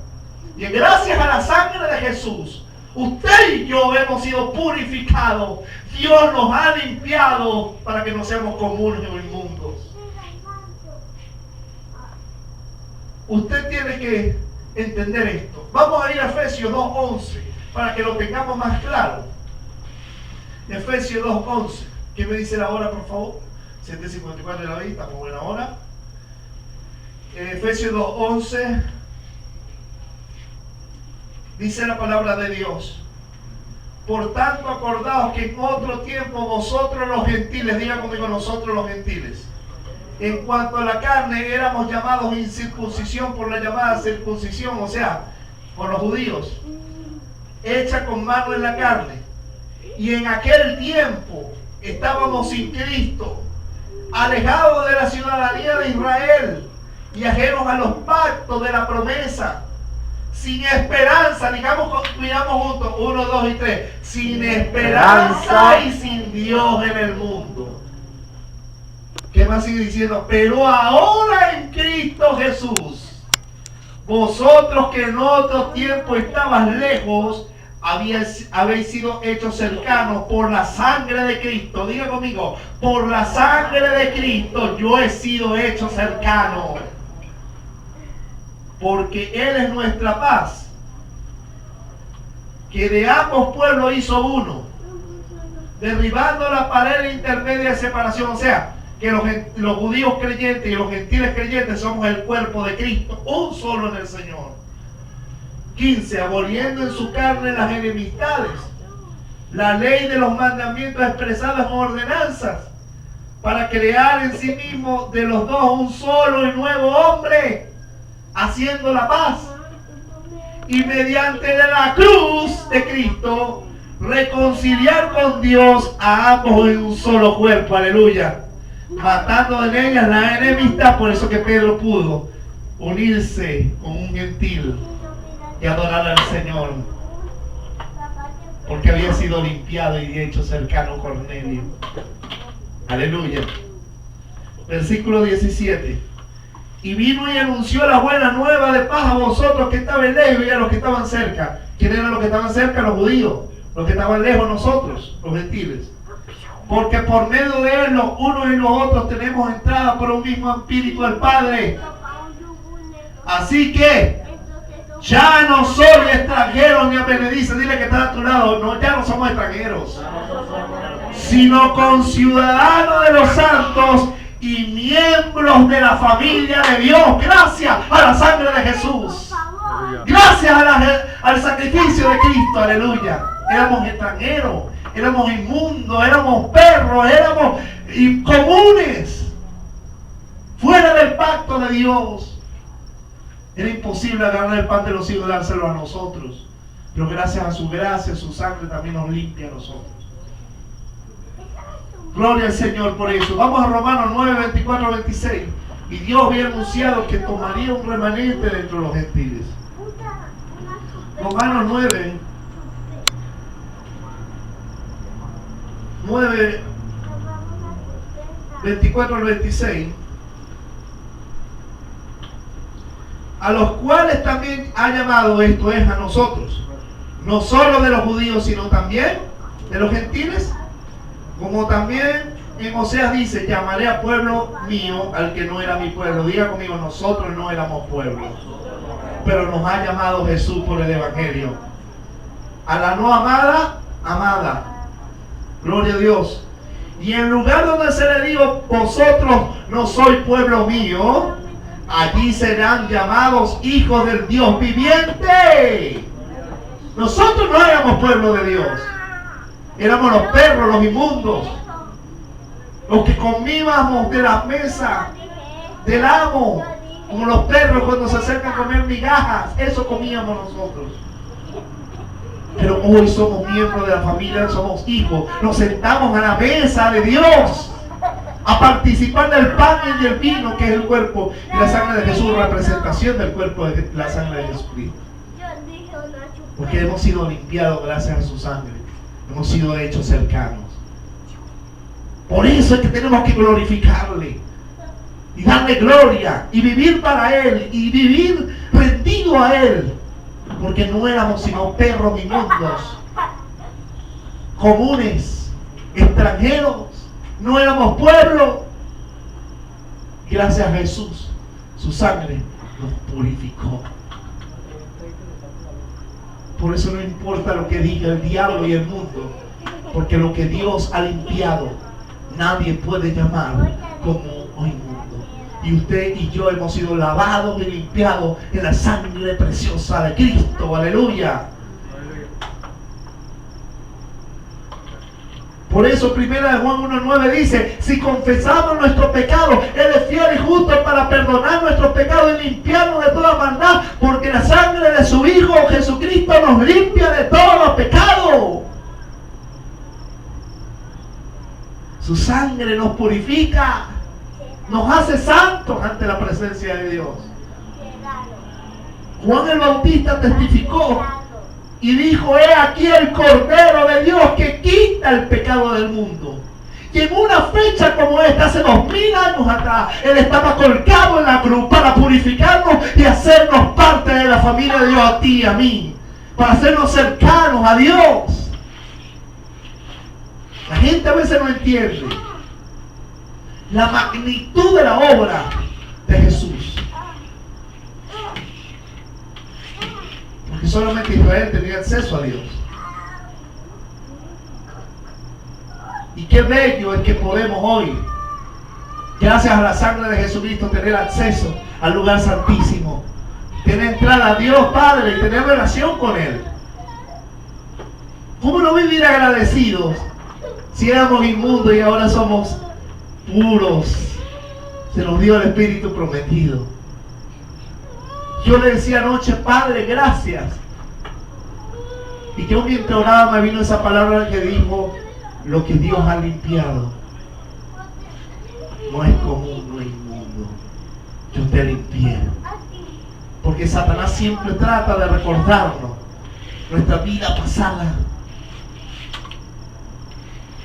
Y gracias a la sangre de Jesús, usted y yo hemos sido purificados. Dios nos ha limpiado para que no seamos comunes o inmundos. Usted tiene que entender esto. Vamos a ir a Efesios 2:11 para que lo tengamos más claro. Efesios 2:11. ¿Qué me dice la hora, por favor? 7:54 de la vida, estamos en buena hora. Efesios 2:11 dice la palabra de Dios: por tanto, acordaos que en otro tiempo vosotros los gentiles, diga conmigo, nosotros los gentiles, en cuanto a la carne éramos llamados incircuncisión por la llamada circuncisión, o sea, por los judíos, hecha con mano en la carne. Y en aquel tiempo estábamos sin Cristo, alejados de la ciudadanía de Israel y ajenos a los pactos de la promesa, sin esperanza, digamos juntos, 1, 2 y 3, sin esperanza y sin Dios en el mundo. ¿Qué más sigue diciendo? Pero ahora en Cristo Jesús, vosotros que en otro tiempo estabas lejos, habéis sido hechos cercanos por la sangre de Cristo. Diga conmigo, por la sangre de Cristo yo he sido hecho cercano. Porque Él es nuestra paz, que de ambos pueblos hizo uno, derribando la pared intermedia de separación. O sea, que los judíos creyentes y los gentiles creyentes somos el cuerpo de Cristo, un solo en el Señor. 15. Aboliendo en su carne las enemistades, la ley de los mandamientos expresados en ordenanzas, para crear en sí mismo de los dos un solo y nuevo hombre, haciendo la paz, y mediante la cruz de Cristo reconciliar con Dios a ambos en un solo cuerpo. Aleluya. Matando en ellas la enemistad. Por eso que Pedro pudo unirse con un gentil y adorar al Señor, porque había sido limpiado y hecho cercano a Cornelio. Aleluya. Versículo 17. Y vino y anunció la buena nueva de paz a vosotros que estaban lejos y a los que estaban cerca. ¿Quién eran los que estaban cerca? Los judíos. Los que estaban lejos, nosotros, los gentiles. Porque por medio de él, los unos y los otros tenemos entrada por un mismo espíritu al Padre. Así que ya no soy extranjero ni aprendiz. Dile que está a tu lado. No, ya no somos extranjeros, sino conciudadanos de los santos y miembros de la familia de Dios. Gracias a la sangre de Jesús. Gracias al sacrificio de Cristo. Aleluya. Éramos extranjeros, éramos inmundos, éramos perros, éramos incomunes, fuera del pacto de Dios. Era imposible agarrar el pan de los hijos y dárselo a nosotros. Pero gracias a su gracia, su sangre también nos limpia a nosotros. Gloria al Señor por eso. Vamos a Romanos 9, 24, 26. Y Dios había anunciado que tomaría un remanente dentro de los gentiles. Romanos 9, 9, 24 al 26, a los cuales también ha llamado, esto es, a nosotros, no solo de los judíos, sino también de los gentiles, como también en Oseas dice, llamaré a pueblo mío al que no era mi pueblo. Diga conmigo, nosotros no éramos pueblo, pero nos ha llamado Jesús por el Evangelio. A la no amada, amada. Gloria a Dios. Y en lugar donde se le dijo, vosotros no sois pueblo mío, allí serán llamados hijos del Dios viviente. Nosotros no éramos pueblo de Dios. Éramos los perros, los inmundos, los que comíamos de la mesa del amo, como los perros cuando se acercan a comer migajas. Eso comíamos nosotros. Pero hoy somos miembros de la familia, somos hijos. Nos sentamos a la mesa de Dios a participar del pan y del vino, que es el cuerpo y la sangre de Jesús, representación del cuerpo y la sangre de Jesucristo. Porque hemos sido limpiados gracias a su sangre. Hemos sido hechos cercanos. Por eso es que tenemos que glorificarle y darle gloria y vivir para Él y vivir rendido a Él, porque no éramos sino perros inmundos, comunes, extranjeros, no éramos pueblo. Gracias a Jesús, su sangre nos purificó. Por eso no importa lo que diga el diablo y el mundo, porque lo que Dios ha limpiado, nadie puede llamar como inmundo. Y usted y yo hemos sido lavados y limpiados en la sangre preciosa de Cristo. Aleluya. Por eso 1 Juan 1:9 dice, si confesamos nuestros pecados, Él es fiel y justo para perdonar nuestros pecados y limpiarnos de toda maldad, porque la sangre de su Hijo Jesucristo nos limpia de todos los pecados. Su sangre nos purifica, nos hace santos ante la presencia de Dios. Juan el Bautista testificó y dijo, he aquí el Cordero de Dios que quita el pecado del mundo. Y en una fecha como esta, hace 2000 años atrás, Él estaba colgado en la cruz para purificarnos y hacernos parte de la familia de Dios, a ti y a mí, para hacernos cercanos a Dios. La gente a veces no entiende la magnitud de la obra de Jesús. Porque solamente Israel tenía acceso a Dios. Y qué bello es que podemos hoy, gracias a la sangre de Jesucristo, tener acceso al lugar santísimo, tener entrada a Dios Padre y tener relación con Él. ¿Cómo no vivir agradecidos si éramos inmundos y ahora somos puros? Se nos dio el Espíritu prometido. Yo le decía anoche, Padre, gracias. Y yo mientras oraba me vino esa palabra que dijo, lo que Dios ha limpiado no es común, no es inmundo. Yo te limpié. Porque Satanás siempre trata de recordarnos nuestra vida pasada.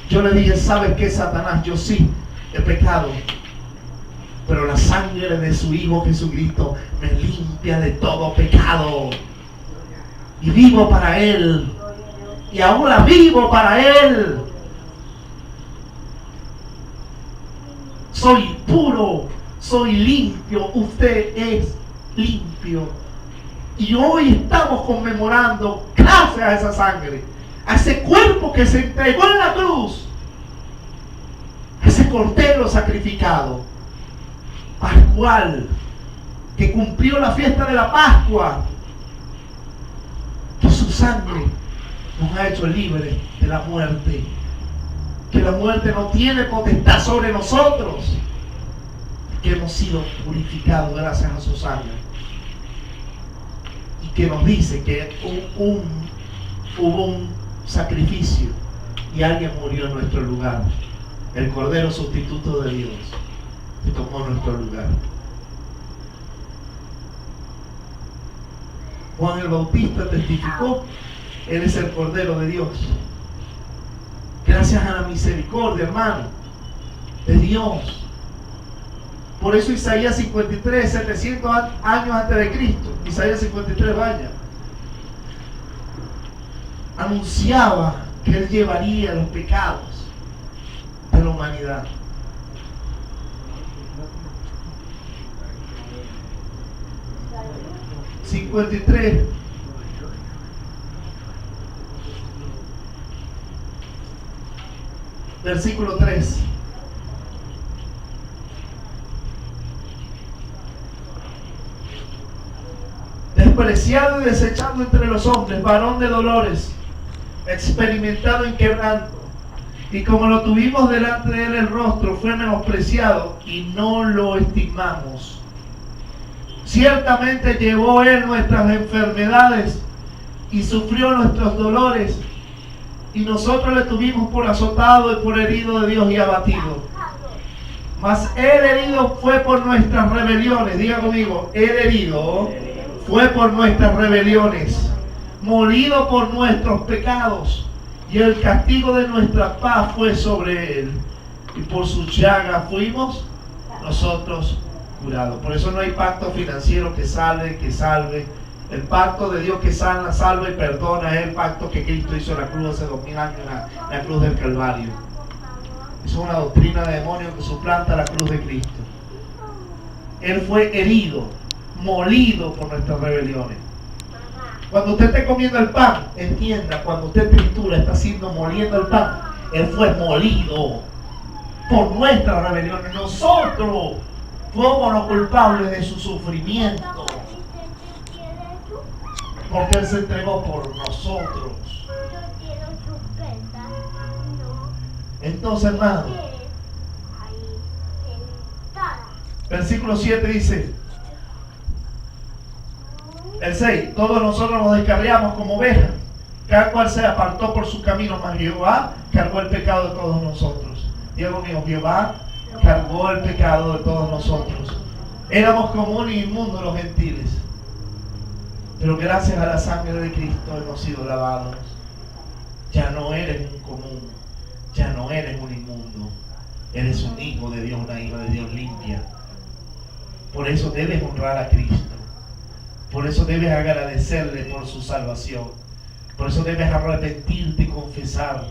Yo le dije, ¿sabes qué, Satanás? Yo sí he pecado, pero la sangre de su Hijo Jesucristo me limpia de todo pecado. Y vivo para Él. Y ahora vivo para Él. Soy puro, soy limpio. Usted es limpio. Y hoy estamos conmemorando, gracias a esa sangre, a ese cuerpo que se entregó en la cruz, ese cordero sacrificado, pascual, que cumplió la fiesta de la Pascua, que su sangre nos ha hecho libres de la muerte, que la muerte no tiene potestad sobre nosotros, que hemos sido purificados gracias a su sangre, y que nos dice que hubo un sacrificio y alguien murió en nuestro lugar, el Cordero sustituto de Dios que tomó nuestro lugar. Juan el Bautista testificó, Él es el Cordero de Dios. Gracias Gracias a la misericordia, hermano, de Dios. Por eso Isaías 53, 700 años antes de Cristo, Isaías 53, vaya, anunciaba que Él llevaría los pecados de la humanidad. ...53... versículo 3. Despreciado y desechado entre los hombres, varón de dolores, experimentado en quebranto, y como lo tuvimos delante de él el rostro, fue menospreciado y no lo estimamos. Ciertamente llevó él nuestras enfermedades y sufrió nuestros dolores, y nosotros le tuvimos por azotado y por herido de Dios y abatido. Mas él herido fue por nuestras rebeliones. Diga conmigo, él herido fue por nuestras rebeliones, molido por nuestros pecados, y el castigo de nuestra paz fue sobre él, y por su llaga fuimos nosotros curados. Por eso no hay pacto financiero que salve. El pacto de Dios que sana, salva y perdona es el pacto que Cristo hizo en la cruz hace 2000 años, en la cruz del Calvario. Es una doctrina de demonio que suplanta la cruz de Cristo. Él fue herido, molido por nuestras rebeliones. Cuando usted esté comiendo el pan, entienda, cuando usted tritura, está haciendo moliendo el pan, Él fue molido por nuestras rebeliones. Nosotros fuimos los culpables de su sufrimiento, porque Él se entregó por nosotros. Entonces, hermano, versículo 7 dice, el 6, todos nosotros nos descarriamos como ovejas, cada cual se apartó por su camino, mas Jehová cargó el pecado de todos nosotros. Diego mío, Jehová cargó el pecado de todos nosotros. Éramos comunes e inmundos los gentiles, pero gracias a la sangre de Cristo hemos sido lavados. Ya no eres un común, ya no eres un inmundo, eres un hijo de Dios, una hija de Dios limpia. Por eso debes honrar a Cristo, por eso debes agradecerle por su salvación, por eso debes arrepentirte y confesar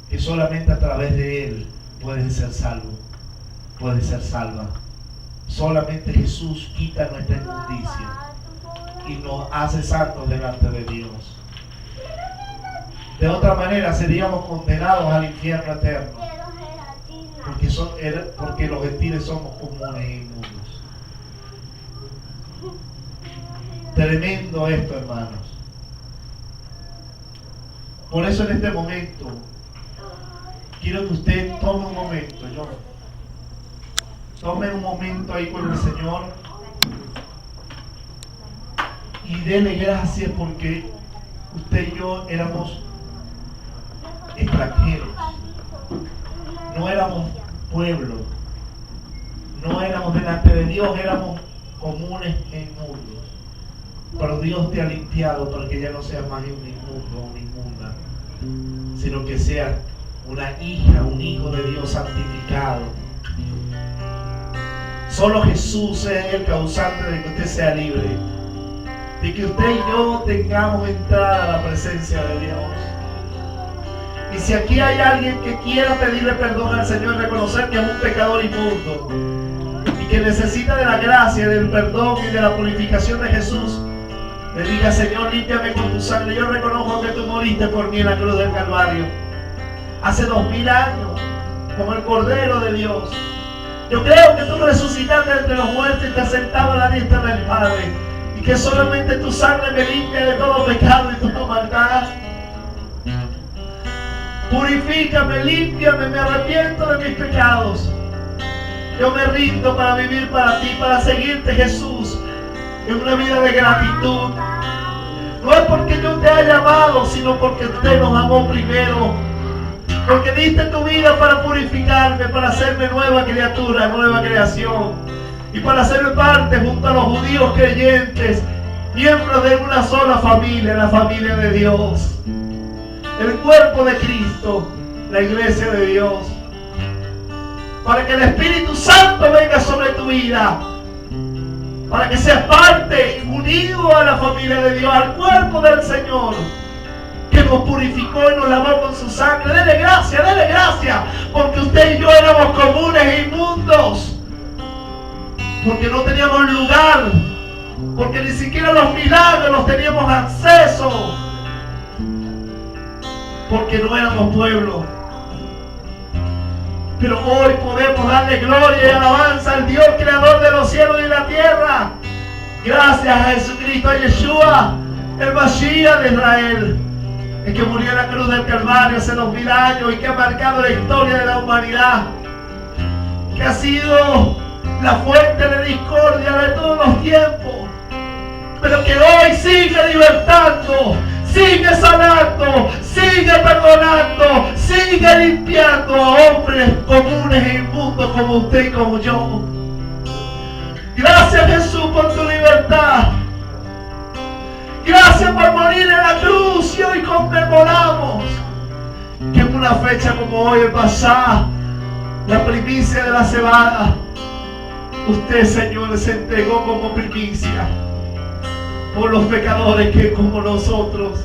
que solamente a través de Él puedes ser salvo, puedes ser salva. Solamente Jesús quita nuestra inmundicia y nos hace santos delante de Dios. De otra manera seríamos condenados al infierno eterno, porque los gentiles somos comunes e inmundos. Tremendo esto, hermanos. Por eso en este momento quiero que usted tome un momento, tome un momento ahí con el Señor y dele gracias, porque usted y yo éramos extranjeros, no éramos pueblo, no éramos delante de Dios, éramos comunes e inmundos. Pero Dios te ha limpiado para que ya no seas más un inmundo o una inmunda, sino que seas una hija, un hijo de Dios santificado. Solo Jesús es el causante de que usted sea libre, de que usted y yo tengamos entrada a la presencia de Dios. Y si aquí hay alguien que quiera pedirle perdón al Señor, reconocer que es un pecador inmundo y que necesita de la gracia, del perdón y de la purificación de Jesús, le diga: Señor, límpiame con tu sangre. Yo reconozco que tú moriste por mí en la cruz del Calvario hace 2000 años como el Cordero de Dios. Yo creo que tú resucitaste entre los muertos y te has sentado a la diestra del Padre, y que solamente tu sangre me limpia de todo pecado y toda maldad. Purifícame, límpiame, me arrepiento de mis pecados. Yo me rindo para vivir para ti, para seguirte, Jesús, en una vida de gratitud. No es porque yo te haya amado, sino porque usted nos amó primero. Porque diste tu vida para purificarme, para hacerme nueva criatura, nueva creación, y para hacerme parte junto a los judíos creyentes, miembros de una sola familia, la familia de Dios, el cuerpo de Cristo, la iglesia de Dios. Para que el Espíritu Santo venga sobre tu vida. Para que seas parte, unido a la familia de Dios, al cuerpo del Señor, que nos purificó y nos lavó con su sangre. Dele gracias, porque usted y yo éramos comunes e inmundos, porque no teníamos lugar, porque ni siquiera los milagros teníamos acceso, porque no éramos pueblo. Pero hoy podemos darle gloria y alabanza al Dios creador de los cielos y la tierra. Gracias a Jesucristo, a Yeshua, el Mashiach de Israel, el que murió en la cruz del Calvario hace 2000 años y que ha marcado la historia de la humanidad, que ha sido la fuente de discordia de todos los tiempos, pero que hoy sigue libertando, sigue sanando, sigue perdonando, sigue limpiando a hombres comunes e inmundos como usted y como yo. Gracias, Jesús, por tu libertad. Gracias por morir en la cruz, y hoy conmemoramos que en una fecha como hoy, el Pasá, la primicia de la cebada, usted, Señor, se entregó como primicia por los pecadores que como nosotros.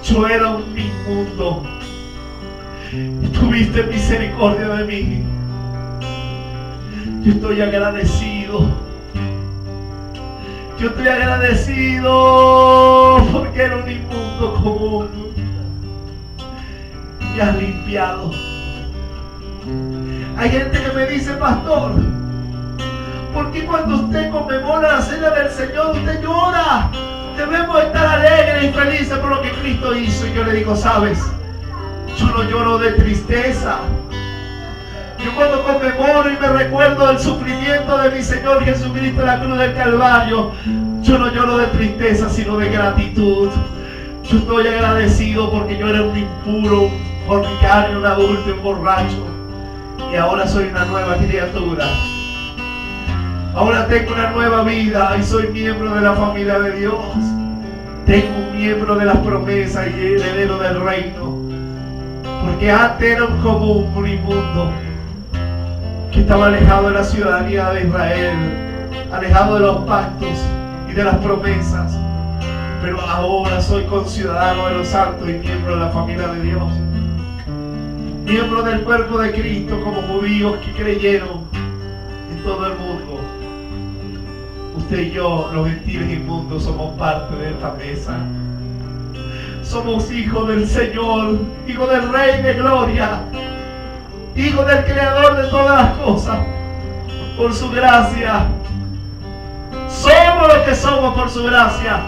Yo era un inmundo y tuviste misericordia de mí. Yo estoy agradecido. Yo estoy agradecido porque era un inmundo común. Me has limpiado. Hay gente que me dice: pastor, ¿por qué cuando usted conmemora la cena del Señor usted llora? Debemos estar alegres y felices por lo que Cristo hizo. Y yo le digo: sabes, yo no lloro de tristeza. Yo cuando conmemoro y me recuerdo del sufrimiento de mi Señor Jesucristo en la cruz del Calvario, yo no lloro de tristeza, sino de gratitud. Yo estoy agradecido porque yo era un impuro, un fornicario, un adulto, un borracho, y ahora soy una nueva criatura. Ahora tengo una nueva vida y soy miembro de la familia de Dios. Tengo un miembro de las promesas y heredero del reino. Porque antes era un común, un inmundo, que estaba alejado de la ciudadanía de Israel, alejado de los pactos y de las promesas. Pero ahora soy conciudadano de los santos y miembro de la familia de Dios. Miembro del cuerpo de Cristo, como judíos que creyeron en todo el mundo. Usted y yo, los gentiles inmundos, somos parte de esta mesa. Somos hijos del Señor, hijos del Rey de Gloria, hijos del Creador de todas las cosas. Por su gracia somos lo que somos, por su gracia.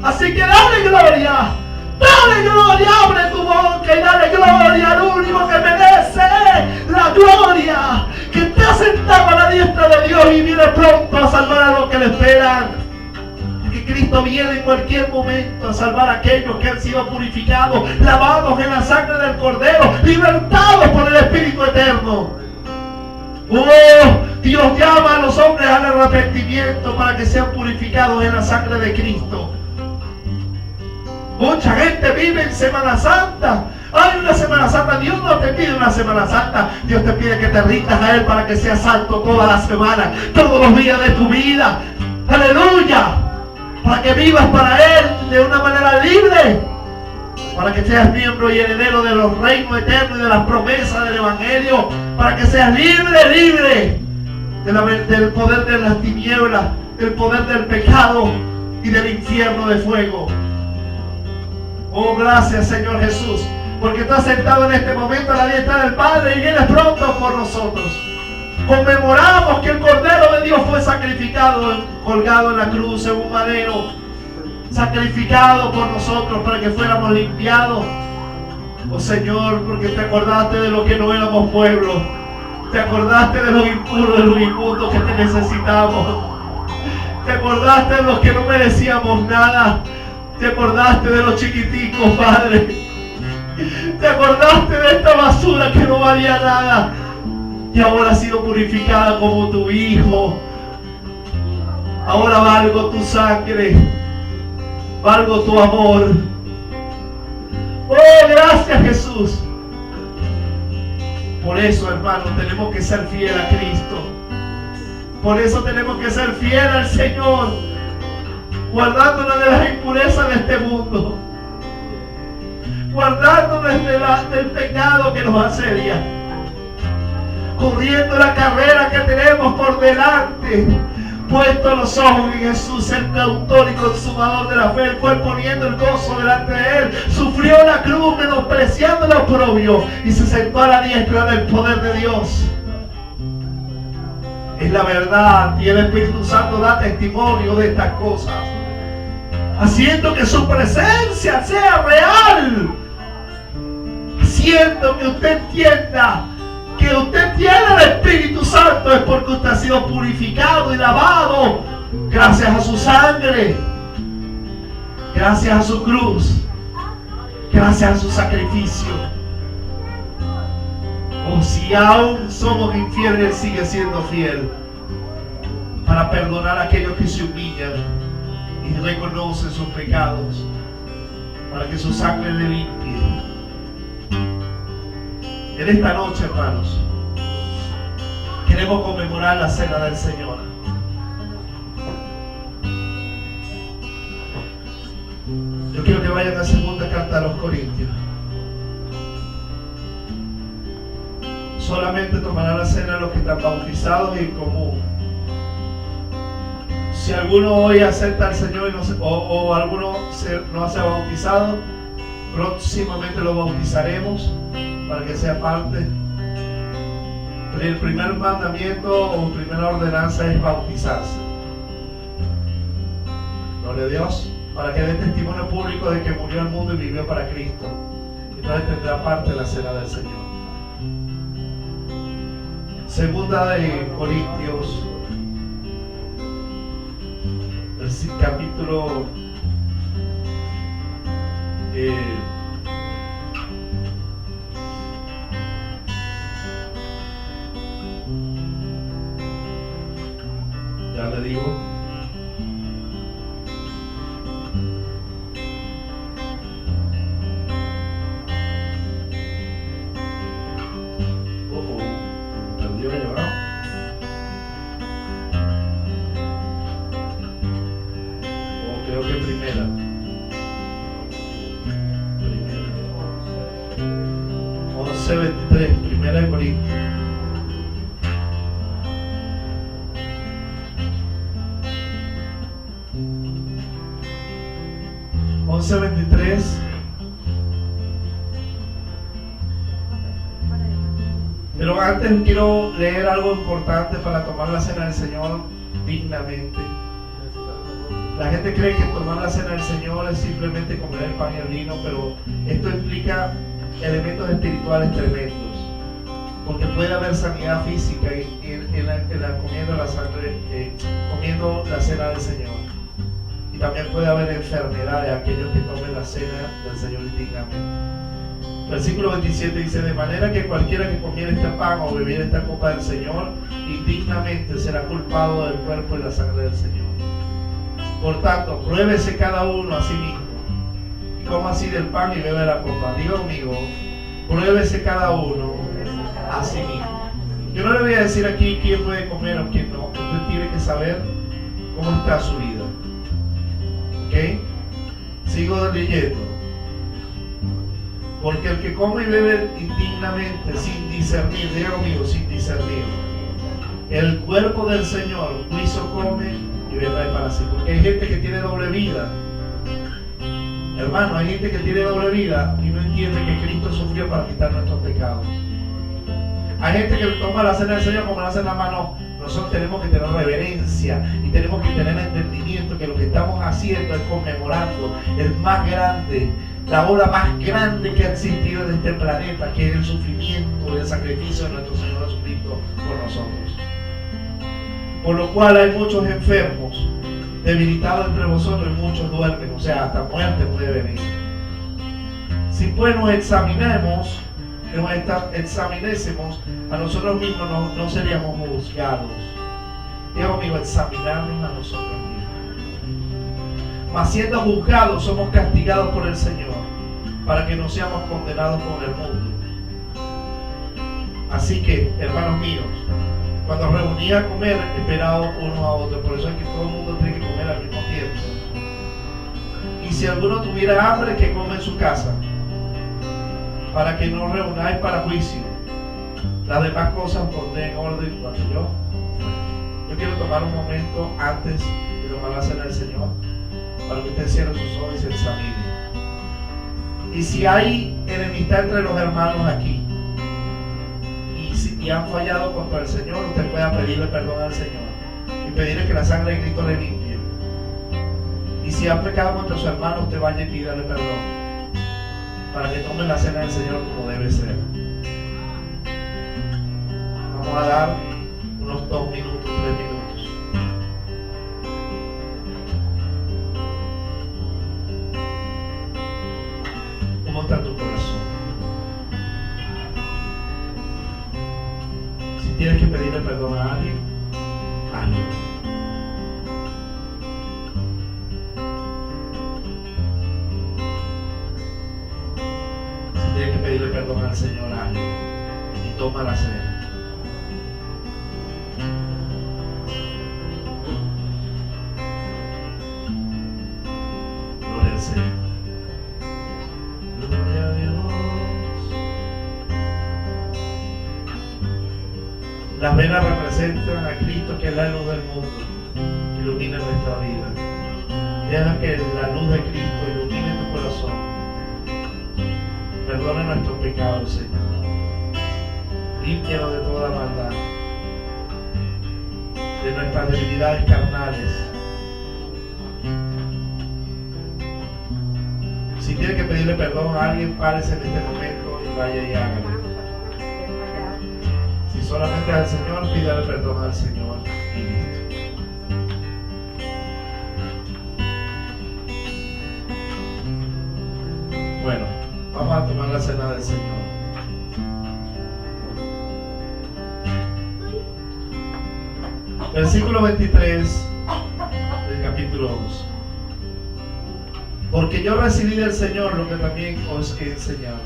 Así que dale gloria, abre tu boca y dale gloria al único que merece la gloria, que está sentado a la diestra de Dios y viene pronto a salvar a los que le esperan. Porque Cristo viene en cualquier momento a salvar a aquellos que han sido purificados, lavados en la sangre del Cordero, libertados por el Espíritu Eterno. Oh, Dios llama a los hombres al arrepentimiento para que sean purificados en la sangre de Cristo. Mucha gente vive en Semana Santa. Hay una Semana Santa. Dios no te pide una Semana Santa. Dios te pide que te rindas a Él para que seas santo toda la semana, todos los días de tu vida. Aleluya. Para que vivas para Él de una manera libre. Para que seas miembro y heredero de los reinos eternos y de las promesas del Evangelio. Para que seas libre del poder de las tinieblas, del poder del pecado y del infierno de fuego. Oh, gracias, Señor Jesús, porque estás sentado en este momento a la diestra del Padre y vienes pronto por nosotros. Conmemoramos que el Cordero de Dios fue sacrificado, colgado en la cruz en un madero, sacrificado por nosotros para que fuéramos limpiados. Oh Señor, porque te acordaste de lo que no éramos pueblo, te acordaste de los impuros, de los inmundos que te necesitamos, te acordaste de los que no merecíamos nada. Te acordaste de los chiquiticos, Padre. Te acordaste de esta basura que no valía nada. Y ahora ha sido purificada como tu Hijo. Ahora valgo tu sangre. Valgo tu amor. Oh, gracias, Jesús. Por eso, hermanos, tenemos que ser fieles a Cristo. Por eso tenemos que ser fieles al Señor, guardándonos de las impurezas de este mundo, guardándonos del pecado que nos asedia, corriendo la carrera que tenemos por delante, puesto los ojos en Jesús, el autor y consumador de la fe, el cual poniendo el gozo delante de él, sufrió la cruz, menospreciando el oprobio, y se sentó a la diestra del poder de Dios. Es la verdad, y el Espíritu Santo da testimonio de estas cosas, haciendo que su presencia sea real, haciendo que usted entienda que usted tiene el Espíritu Santo es porque usted ha sido purificado y lavado gracias a su sangre, gracias a su cruz, gracias a su sacrificio. O si aún somos infieles, Él sigue siendo fiel para perdonar a aquellos que se humillan y reconocen sus pecados, para que su sangre le limpie. En esta noche, hermanos, queremos conmemorar la cena del Señor. Yo quiero que vayan a segunda carta a los Corintios. Solamente tomarán la cena los que están bautizados y en común. Si alguno hoy acepta al Señor y o alguno no se ha bautizado, próximamente lo bautizaremos para que sea parte. El primer mandamiento o primera ordenanza es bautizarse. Gloria a Dios, para que dé testimonio público de que murió el mundo y vivió para Cristo. Entonces tendrá parte de la cena del Señor. Segunda de Corintios, el capítulo ya le digo, perdió el llevado. Creo que primera 11:23, primera de Corintios. Pero antes quiero leer algo importante para tomar la cena del Señor dignamente. La gente cree que tomar la cena del Señor es simplemente comer el pan y el vino, pero esto implica elementos espirituales tremendos, porque puede haber sanidad física en la comiendo la sangre, comiendo la cena del Señor. Y también puede haber enfermedad de aquellos que tomen la cena del Señor indignamente. Versículo 27 dice: de manera que cualquiera que comiera este pan o bebiera esta copa del Señor indignamente será culpado del cuerpo y la sangre del Señor. Por tanto, pruébese cada uno a sí mismo y coma así del pan y bebe la copa. Diga conmigo, pruébese cada uno a sí mismo. Yo no le voy a decir aquí quién puede comer o quién no. Usted tiene que saber cómo está su vida. ¿Ok? Sigo leyendo. Porque el que come y bebe indignamente, sin discernir, diga conmigo, sin discernir, el cuerpo del Señor, juicio come y bebe para sí. Porque hay gente que tiene doble vida. Hermano, hay gente que tiene doble vida y no entiende que Cristo sufrió para quitar nuestros pecados. Hay gente que toma la cena del Señor como la cena más. No, nosotros tenemos que tener reverencia y tenemos que tener entendimiento que lo que estamos haciendo es conmemorando el más grande, la obra más grande que ha existido en este planeta, que es el sufrimiento y el sacrificio de nuestro Señor Jesucristo por nosotros. Por lo cual hay muchos enfermos, debilitados entre vosotros, y muchos duermen, o sea, hasta muerte puede venir. Si pues nos examinemos, examinésemos a nosotros mismos, no seríamos juzgados. Digo conmigo, examinarnos a nosotros mismos. Mas siendo juzgados, somos castigados por el Señor, para que no seamos condenados con el mundo. Así que, hermanos míos, cuando reunía a comer, esperaban uno a otro. Por eso es que todo el mundo tiene que comer al mismo tiempo. Y si alguno tuviera hambre, que coma en su casa, para que no reunáis para juicio. Las demás cosas pondré en orden cuando yo quiero tomar un momento antes de tomar la cena del Señor, para que usted cierre sus ojos y se examine. Y si hay enemistad entre los hermanos aquí, y han fallado contra el Señor, usted pueda pedirle perdón al Señor y pedirle que la sangre de Cristo le limpie. Y si han pecado contra su hermano, usted vaya y pídale perdón para que tome la cena del Señor como debe ser. Vamos a dar unos 2 minutos, 3 minutos. ¿Cómo está tu corazón? Si tienes que pedirle perdón a alguien, hazlo. Si tienes que pedirle perdón al Señor, hazlo. Y toma la cena. Gloria al Señor. Gloria a Dios. Las venas representan a Cristo, que es la luz del mundo, que ilumina nuestra vida. Deja que la luz de Cristo ilumine tu corazón. Perdona nuestros pecados, Señor. Límpianos de toda maldad, de nuestras debilidades carnales. Si tiene que pedirle perdón a alguien, párese en este momento y vaya y hágalo. Si solamente al Señor, pídale perdón al Señor y listo. Bueno, vamos a tomar la cena del Señor. Versículo 23 del capítulo 11. Porque yo recibí del Señor lo que también os he enseñado.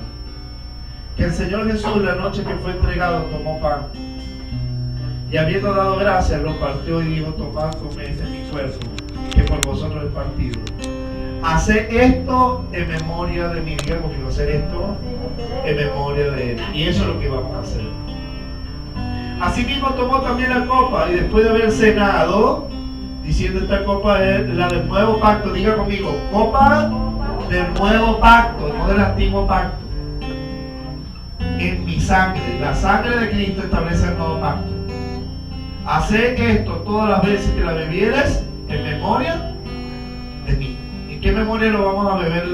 Que el Señor Jesús, la noche que fue entregado, tomó pan. Y habiendo dado gracias, lo partió y dijo: tomad, comed, este es mi cuerpo, que por vosotros es partido. Haced esto en memoria de mí. Diga conmigo, hacer esto en memoria de Él. Y eso es lo que vamos a hacer. Asimismo tomó también la copa, y después de haber cenado, diciendo: esta copa es la del nuevo pacto. Diga conmigo, copa del nuevo pacto, no del antiguo pacto. En mi sangre, la sangre de Cristo establece el nuevo pacto. Haced esto todas las veces que la bebieres en memoria de mí. ¿En qué memoria lo vamos a beber?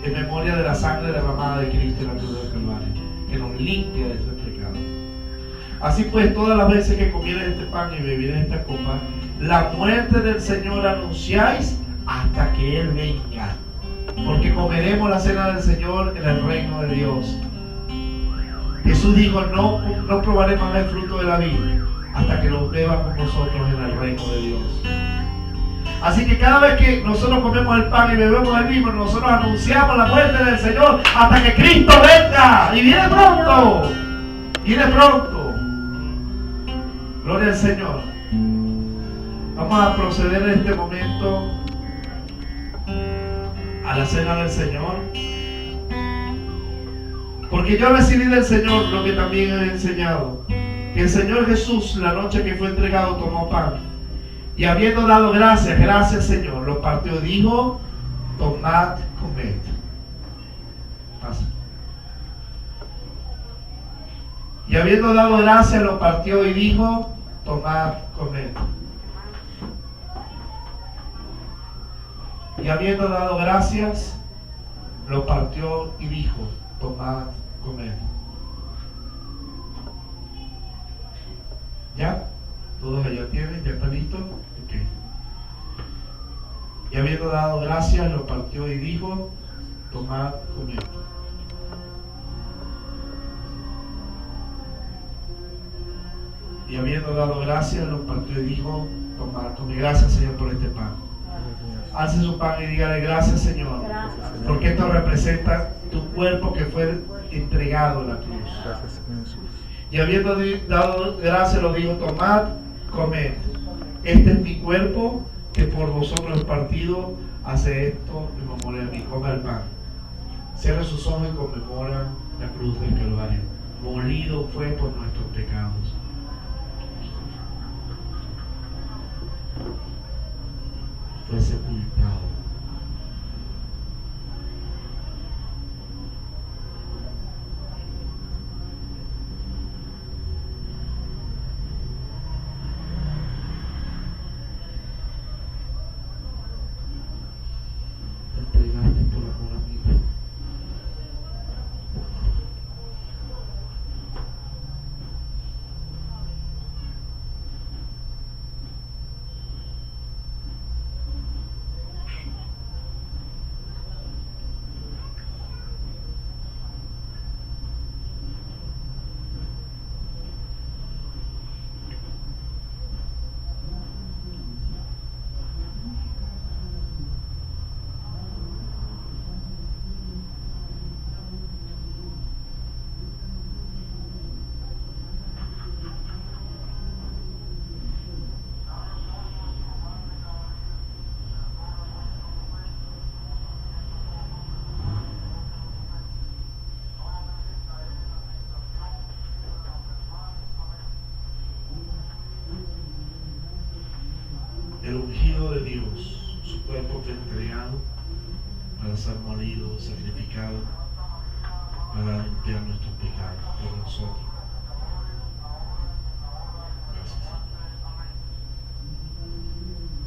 En memoria de la sangre derramada de Cristo en la cruz del Calvario, que nos limpia de este pecado. Así pues, todas las veces que comieres este pan y bebieres esta copa, la muerte del Señor anunciáis hasta que Él venga. Porque comeremos la cena del Señor en el reino de Dios. Jesús dijo: no probaré más el fruto de la vid hasta que lo beba con vosotros en el reino de Dios. Así que cada vez que nosotros comemos el pan y bebemos el vino, nosotros anunciamos la muerte del Señor hasta que Cristo venga. Y viene pronto. Viene pronto. Gloria al Señor. Vamos a proceder en este momento a la cena del Señor. Porque yo recibí del Señor lo que también he enseñado. Que el Señor Jesús, la noche que fue entregado, tomó pan. Y habiendo dado gracias Señor, lo partió y dijo: tomad, comed. Pasa. Y habiendo dado gracias, lo partió y dijo: tomad, comed. Y habiendo dado gracias, lo partió y dijo: tomad, comed. ¿Ya? ¿Todos allá tienen? ¿Ya está listo? Ok. Y habiendo dado gracias, lo partió y dijo: tomad, comed. Y habiendo dado gracias, lo partió y dijo: tomad, comed. Gracias, Señor, por este pan. Alce su pan y dígale: gracias, Señor, porque esto representa tu cuerpo que fue entregado en la cruz. Gracias, Señor Jesús. Y habiendo dado gracias, lo dijo: tomad, comed. Este es mi cuerpo, que por vosotros es partido. Hace esto en memoria de mí. Coma el pan. Cierra sus ojos y conmemora la cruz del Calvario. Molido fue por nuestros pecados. Fue sepultado. Te entregaste por amor a mí. El ungido de Dios, su cuerpo fue entregado para ser molido, sacrificado, para limpiar nuestros pecados por nosotros. Gracias, Señor.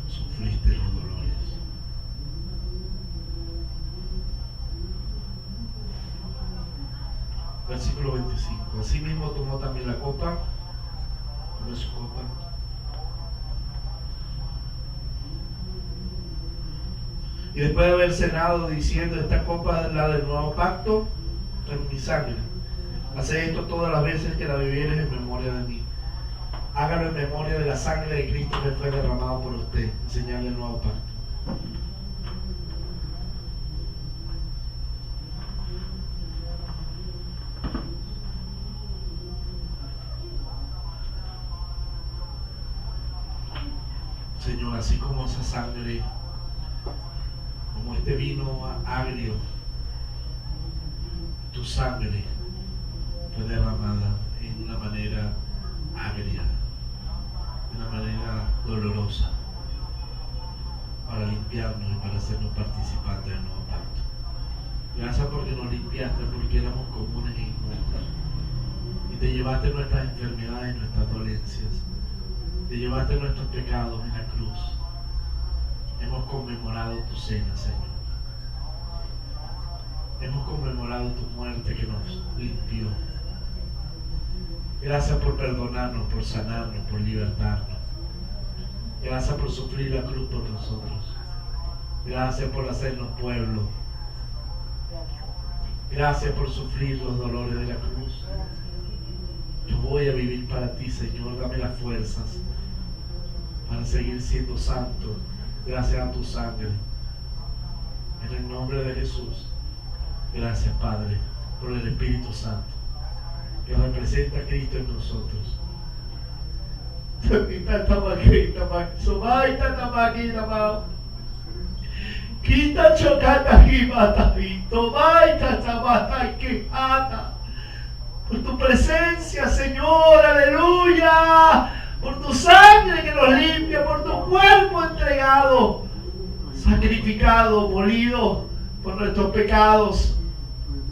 Sufriste los dolores. Versículo 25. Asimismo tomó también la copa, tomó su copa. Y después de haber cenado, diciendo: esta copa es la del nuevo pacto en mi sangre. Haced esto todas las veces que la bebieres en memoria de mí. Hágalo en memoria de la sangre de Cristo que fue derramado por usted, en señal del nuevo pacto. Señor, así como esa sangre, como este vino agrio, tu sangre fue derramada en una manera agria, de una manera dolorosa, para limpiarnos y para hacernos participantes del nuevo pacto. Gracias porque nos limpiaste, porque éramos comunes e inmundos, y te llevaste nuestras enfermedades y nuestras dolencias, te llevaste nuestros pecados en la cruz. Hemos conmemorado tu cena, Señor. Hemos conmemorado tu muerte que nos limpió. Gracias por perdonarnos, por sanarnos, por libertarnos. Gracias por sufrir la cruz por nosotros. Gracias por hacernos pueblo. Gracias por sufrir los dolores de la cruz. Yo voy a vivir para ti, Señor. Dame las fuerzas para seguir siendo santo, gracias a tu sangre. En el nombre de Jesús. Gracias, Padre, por el Espíritu Santo, que representa a Cristo en nosotros. Por tu presencia, Señor, aleluya. Por tu sangre que nos limpia, por tu cuerpo entregado, sacrificado, molido por nuestros pecados.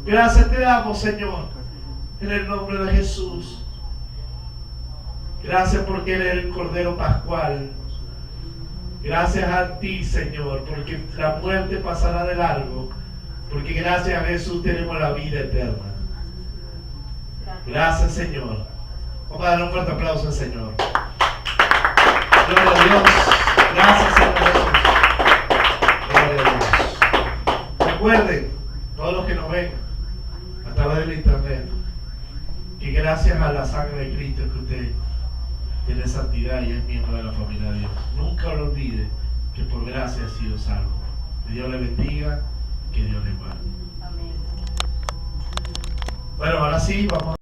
Gracias te damos, Señor, en el nombre de Jesús. Gracias porque eres el Cordero Pascual. Gracias a ti, Señor, porque la muerte pasará de largo, porque gracias a Jesús tenemos la vida eterna. Gracias, Señor. Vamos a darle un fuerte aplauso al Señor. Gloria a Dios. Gracias, Señor Jesús. Gloria a Dios. Recuerden, todos los que nos ven a través del internet, que gracias a la sangre de Cristo es que usted tiene santidad y es miembro de la familia de Dios. Nunca lo olvide que por gracia ha sido salvo. Que Dios le bendiga, que Dios le guarde. Amén. Bueno, ahora sí, vamos.